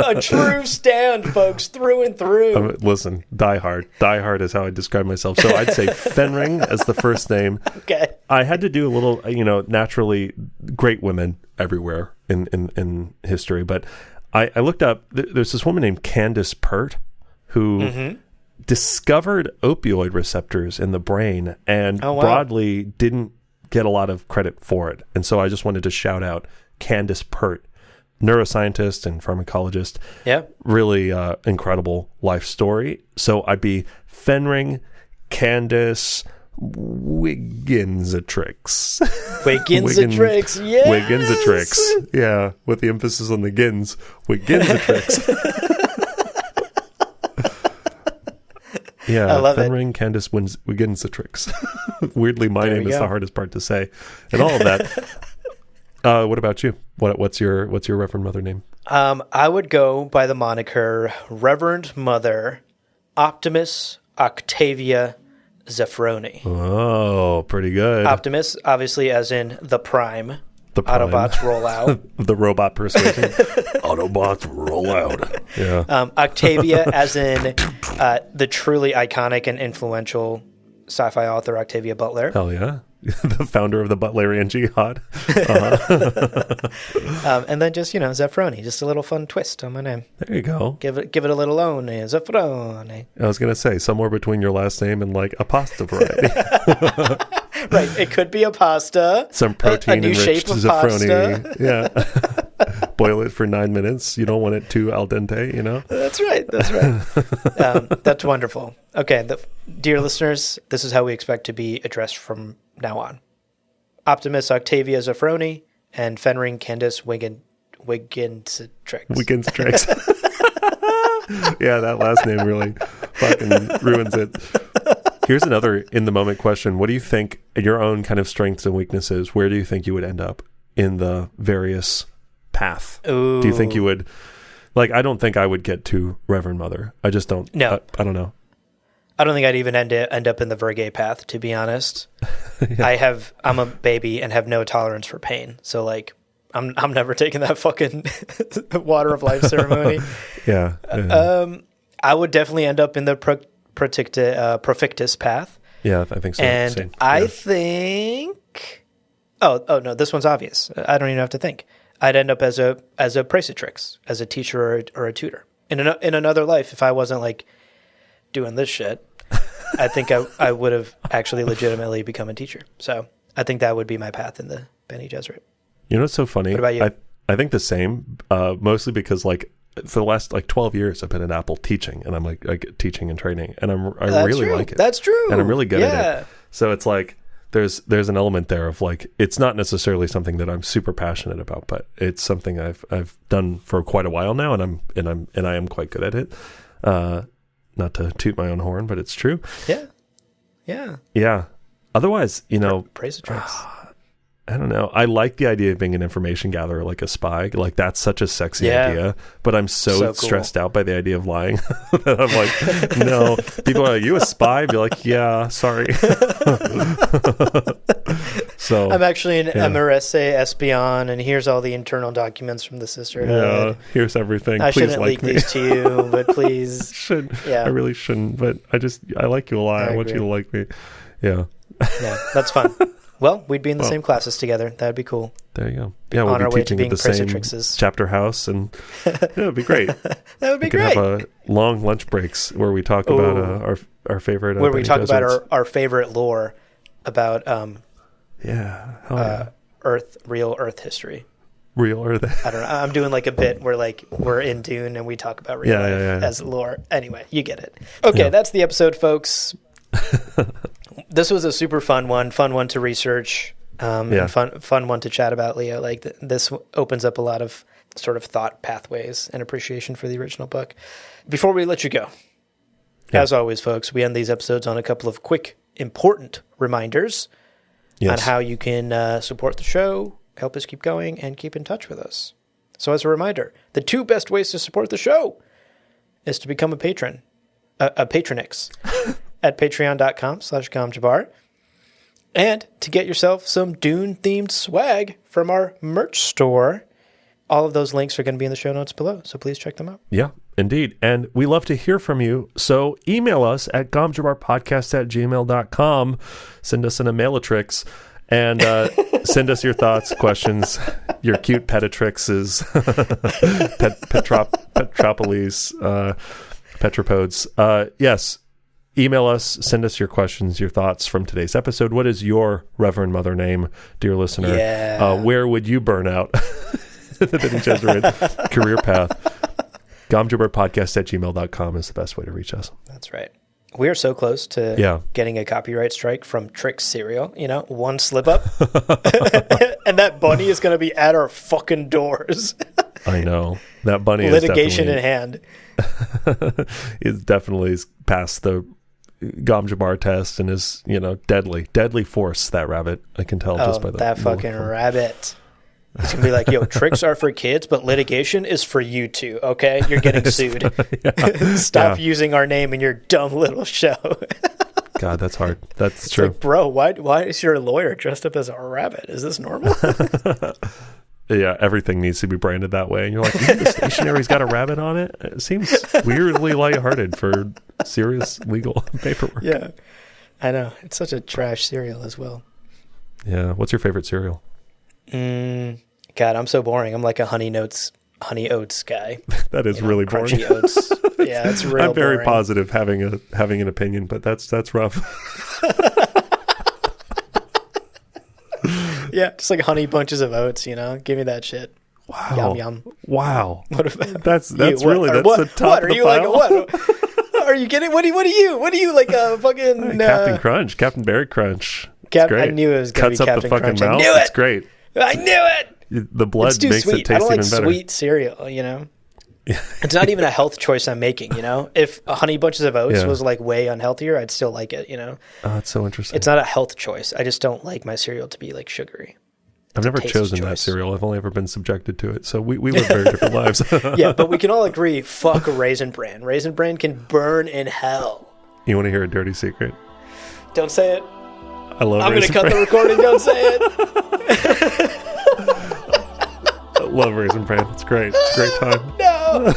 Speaker 2: A true stand, folks, through and through.
Speaker 1: Listen, Die Hard. Die Hard is how I describe myself. So I'd say Fenring as the first name.
Speaker 2: Okay.
Speaker 1: I had to do a little, naturally, great women everywhere in history. But I looked up, there's this woman named Candace Pert who discovered opioid receptors in the brain and broadly didn't get a lot of credit for it. And so I just wanted to shout out Candace Pert, neuroscientist and pharmacologist. Yeah. Really incredible life story. So I'd be Fenring, Candace, Wigginsatrix.
Speaker 2: Wigginsatrix, yes!
Speaker 1: Wigginsatrix. Yeah, with the emphasis on the gins. Wigginsatrix. Yeah,
Speaker 2: I love
Speaker 1: Fenring, Candace, Wigginsatrix. Weirdly, my name is the hardest part to say. And all of that. What about you? What's your Reverend Mother name?
Speaker 2: I would go by the moniker Reverend Mother Optimus Octavia Zeffroni.
Speaker 1: Oh, pretty good.
Speaker 2: Optimus, obviously, as in the Prime. The Prime. Autobots roll out.
Speaker 1: The robot persuasion. Autobots roll out. Yeah.
Speaker 2: Octavia, as in the truly iconic and influential sci-fi author Octavia Butler.
Speaker 1: Hell yeah. The founder of the Butlerian Jihad.
Speaker 2: And then just, Zeffroni. Just a little fun twist on my name.
Speaker 1: There you go.
Speaker 2: Give it a little own. Zeffroni.
Speaker 1: I was going to say, somewhere between your last name and a pasta variety.
Speaker 2: Right. It could be a pasta.
Speaker 1: Some protein-enriched Zeffroni.
Speaker 2: Pasta.
Speaker 1: Yeah. Boil it for 9 minutes. You don't want it too al dente,
Speaker 2: That's right. That's wonderful. Okay, dear listeners, this is how we expect to be addressed from now on. Optimus Octavia Zeffroni and Fenring Candace Wigginsatrix. Yeah, that last name really fucking ruins it. Here's another in-the-moment question. What do you think, your own kind of strengths and weaknesses, where do you think you would end up in the various path? Ooh.
Speaker 1: Do you think you would, I don't think I would get to Reverend Mother. I just don't.
Speaker 2: No.
Speaker 1: I don't know.
Speaker 2: I don't think I'd even end up in the Vergay path, to be honest. Yeah. I'm a baby and have no tolerance for pain. So I'm never taking that fucking water of life ceremony.
Speaker 1: Yeah.
Speaker 2: I would definitely end up in the Profictus path.
Speaker 1: Yeah, I think so.
Speaker 2: And
Speaker 1: same.
Speaker 2: I think, oh no, this one's obvious. I don't even have to think. I'd end up as a praesetrix, as a teacher or a tutor. In another life, if I wasn't doing this shit, I think I would have actually legitimately become a teacher. So I think that would be my path in the Bene Gesserit.
Speaker 1: You know what's so funny?
Speaker 2: What about you?
Speaker 1: I think the same, mostly because for the last 12 years I've been at Apple teaching, and I'm teaching and training, and I really like it.
Speaker 2: That's true.
Speaker 1: And I'm really good at it. So it's there's an element there of it's not necessarily something that I'm super passionate about, but it's something I've done for quite a while now, and I am quite good at it. Not to toot my own horn, but it's true.
Speaker 2: Yeah. Yeah.
Speaker 1: Yeah. Otherwise,
Speaker 2: Praise the tricks.
Speaker 1: I don't know. I like the idea of being an information gatherer, like a spy. Like, that's such a sexy idea. But I'm so
Speaker 2: cool.
Speaker 1: stressed out by the idea of lying that I'm like, no. People are like, you a spy? Be like, yeah, sorry. So
Speaker 2: I'm actually an MRSA espion, and here's all the internal documents from the Sisterhood.
Speaker 1: Yeah, here's everything.
Speaker 2: I
Speaker 1: please
Speaker 2: shouldn't
Speaker 1: like
Speaker 2: leak these to you, but please.
Speaker 1: I really shouldn't, but I like you a lot. I want you to like me. Yeah.
Speaker 2: Yeah, that's fun. Well, we'd be in the same classes together. That'd be cool.
Speaker 1: There you go. Yeah, we'll be teaching at the same chapter house, and it'd be great.
Speaker 2: That would be great.
Speaker 1: We could have long lunch breaks where we talk about our favorite.
Speaker 2: Where we talk about our favorite lore about real Earth history.
Speaker 1: Real Earth.
Speaker 2: I don't know. I'm doing like a bit where like we're in Dune and we talk about real life as lore. Anyway, you get it. Okay, that's the episode, folks. This was a super fun one to research, and fun one to chat about, Leo. Like this opens up a lot of sort of thought pathways and appreciation for the original book. Before we let you go, as always, folks, we end these episodes on a couple of quick, important reminders on how you can support the show, help us keep going, and keep in touch with us. So as a reminder, the 2 best ways to support the show is to become a patron, a patronix. At patreon.com/GomJabar, and to get yourself some Dune-themed swag from our merch store. All of those links are going to be in the show notes below, so please check them out.
Speaker 1: Yeah, indeed. And we love to hear from you, so email us at gomjabarpodcast@gmail.com. Send us an email-a-trix, and send us your thoughts, questions, your cute petatrixes, Petropolis, Petropods. Yes. Email us, send us your questions, your thoughts from today's episode. What is your Reverend Mother name, dear listener?
Speaker 2: Yeah.
Speaker 1: Where would you burn out? The Bene Gesserit career path. gomjabarpodcast@gmail.com is the best way to reach us.
Speaker 2: That's right. We are so close to getting a copyright strike from Trix cereal. You know, one slip up, and that bunny is going to be at our fucking doors.
Speaker 1: I know. That bunny
Speaker 2: litigation in hand.
Speaker 1: Is definitely past the Gom-Jabbar test and is, deadly force, that rabbit. I can tell just by
Speaker 2: that fucking rabbit. It's going to be like, yo, tricks are for kids, but litigation is for you two, okay? You're getting sued. Stop using our name in your dumb little show.
Speaker 1: God, that's hard. That's true.
Speaker 2: Like, bro, why is your lawyer dressed up as a rabbit? Is this normal?
Speaker 1: Yeah, everything needs to be branded that way. And you're like, the stationery's got a rabbit on it? It seems weirdly lighthearted for serious legal paperwork.
Speaker 2: Yeah, I know. It's such a trash cereal as well.
Speaker 1: Yeah. What's your favorite cereal?
Speaker 2: God, I'm so boring. I'm like a honey oats guy.
Speaker 1: That is really boring.
Speaker 2: Crunchy oats. Yeah, it's real
Speaker 1: I'm very
Speaker 2: boring.
Speaker 1: positive having an opinion, but that's rough.
Speaker 2: Yeah, just like honey bunches of oats, give me that shit.
Speaker 1: Wow.
Speaker 2: Yum yum.
Speaker 1: Wow.
Speaker 2: What about
Speaker 1: that's
Speaker 2: you?
Speaker 1: really that's
Speaker 2: what,
Speaker 1: the top
Speaker 2: what?
Speaker 1: of
Speaker 2: Are
Speaker 1: the
Speaker 2: you
Speaker 1: pile?
Speaker 2: like what? Are you kidding? What are you like a fucking
Speaker 1: Captain Crunch, Captain Berry Crunch.
Speaker 2: I knew it was going to be Captain Crunch.
Speaker 1: Mouth.
Speaker 2: I knew it.
Speaker 1: It's great.
Speaker 2: I knew it.
Speaker 1: The blood makes
Speaker 2: sweet.
Speaker 1: it taste
Speaker 2: I don't like
Speaker 1: even better.
Speaker 2: Sweet cereal, It's not even a health choice I'm making, If Honey Bunches of Oats was like way unhealthier, I'd still like it,
Speaker 1: Oh, it's so interesting.
Speaker 2: It's not a health choice. I just don't like my cereal to be like sugary.
Speaker 1: I've never chosen that cereal. I've only ever been subjected to it. So we live very different lives.
Speaker 2: Yeah, but we can all agree, fuck Raisin Bran. Raisin Bran can burn in hell.
Speaker 1: You want to hear a dirty secret?
Speaker 2: Don't say it.
Speaker 1: I love
Speaker 2: I'm
Speaker 1: Raisin
Speaker 2: Bran. I'm going to cut the recording. Don't say it.
Speaker 1: I love Raisin Bran. It's great. It's a great time.
Speaker 2: No.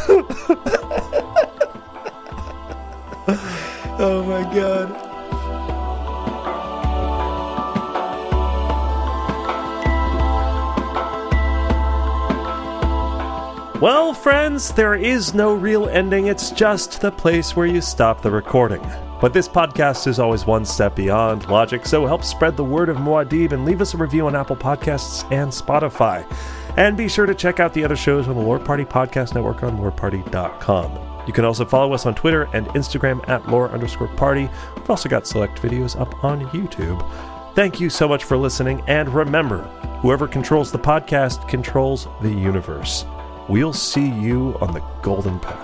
Speaker 2: Oh, my God.
Speaker 1: Well, friends, there is no real ending. It's just the place where you stop the recording. But this podcast is always one step beyond logic, so help spread the word of Muad'Dib and leave us a review on Apple Podcasts and Spotify. And be sure to check out the other shows on the Lore Party Podcast Network on loreparty.com. You can also follow us on Twitter and Instagram at lore_party. We've also got select videos up on YouTube. Thank you so much for listening, and remember, whoever controls the podcast controls the universe. We'll see you on the golden path.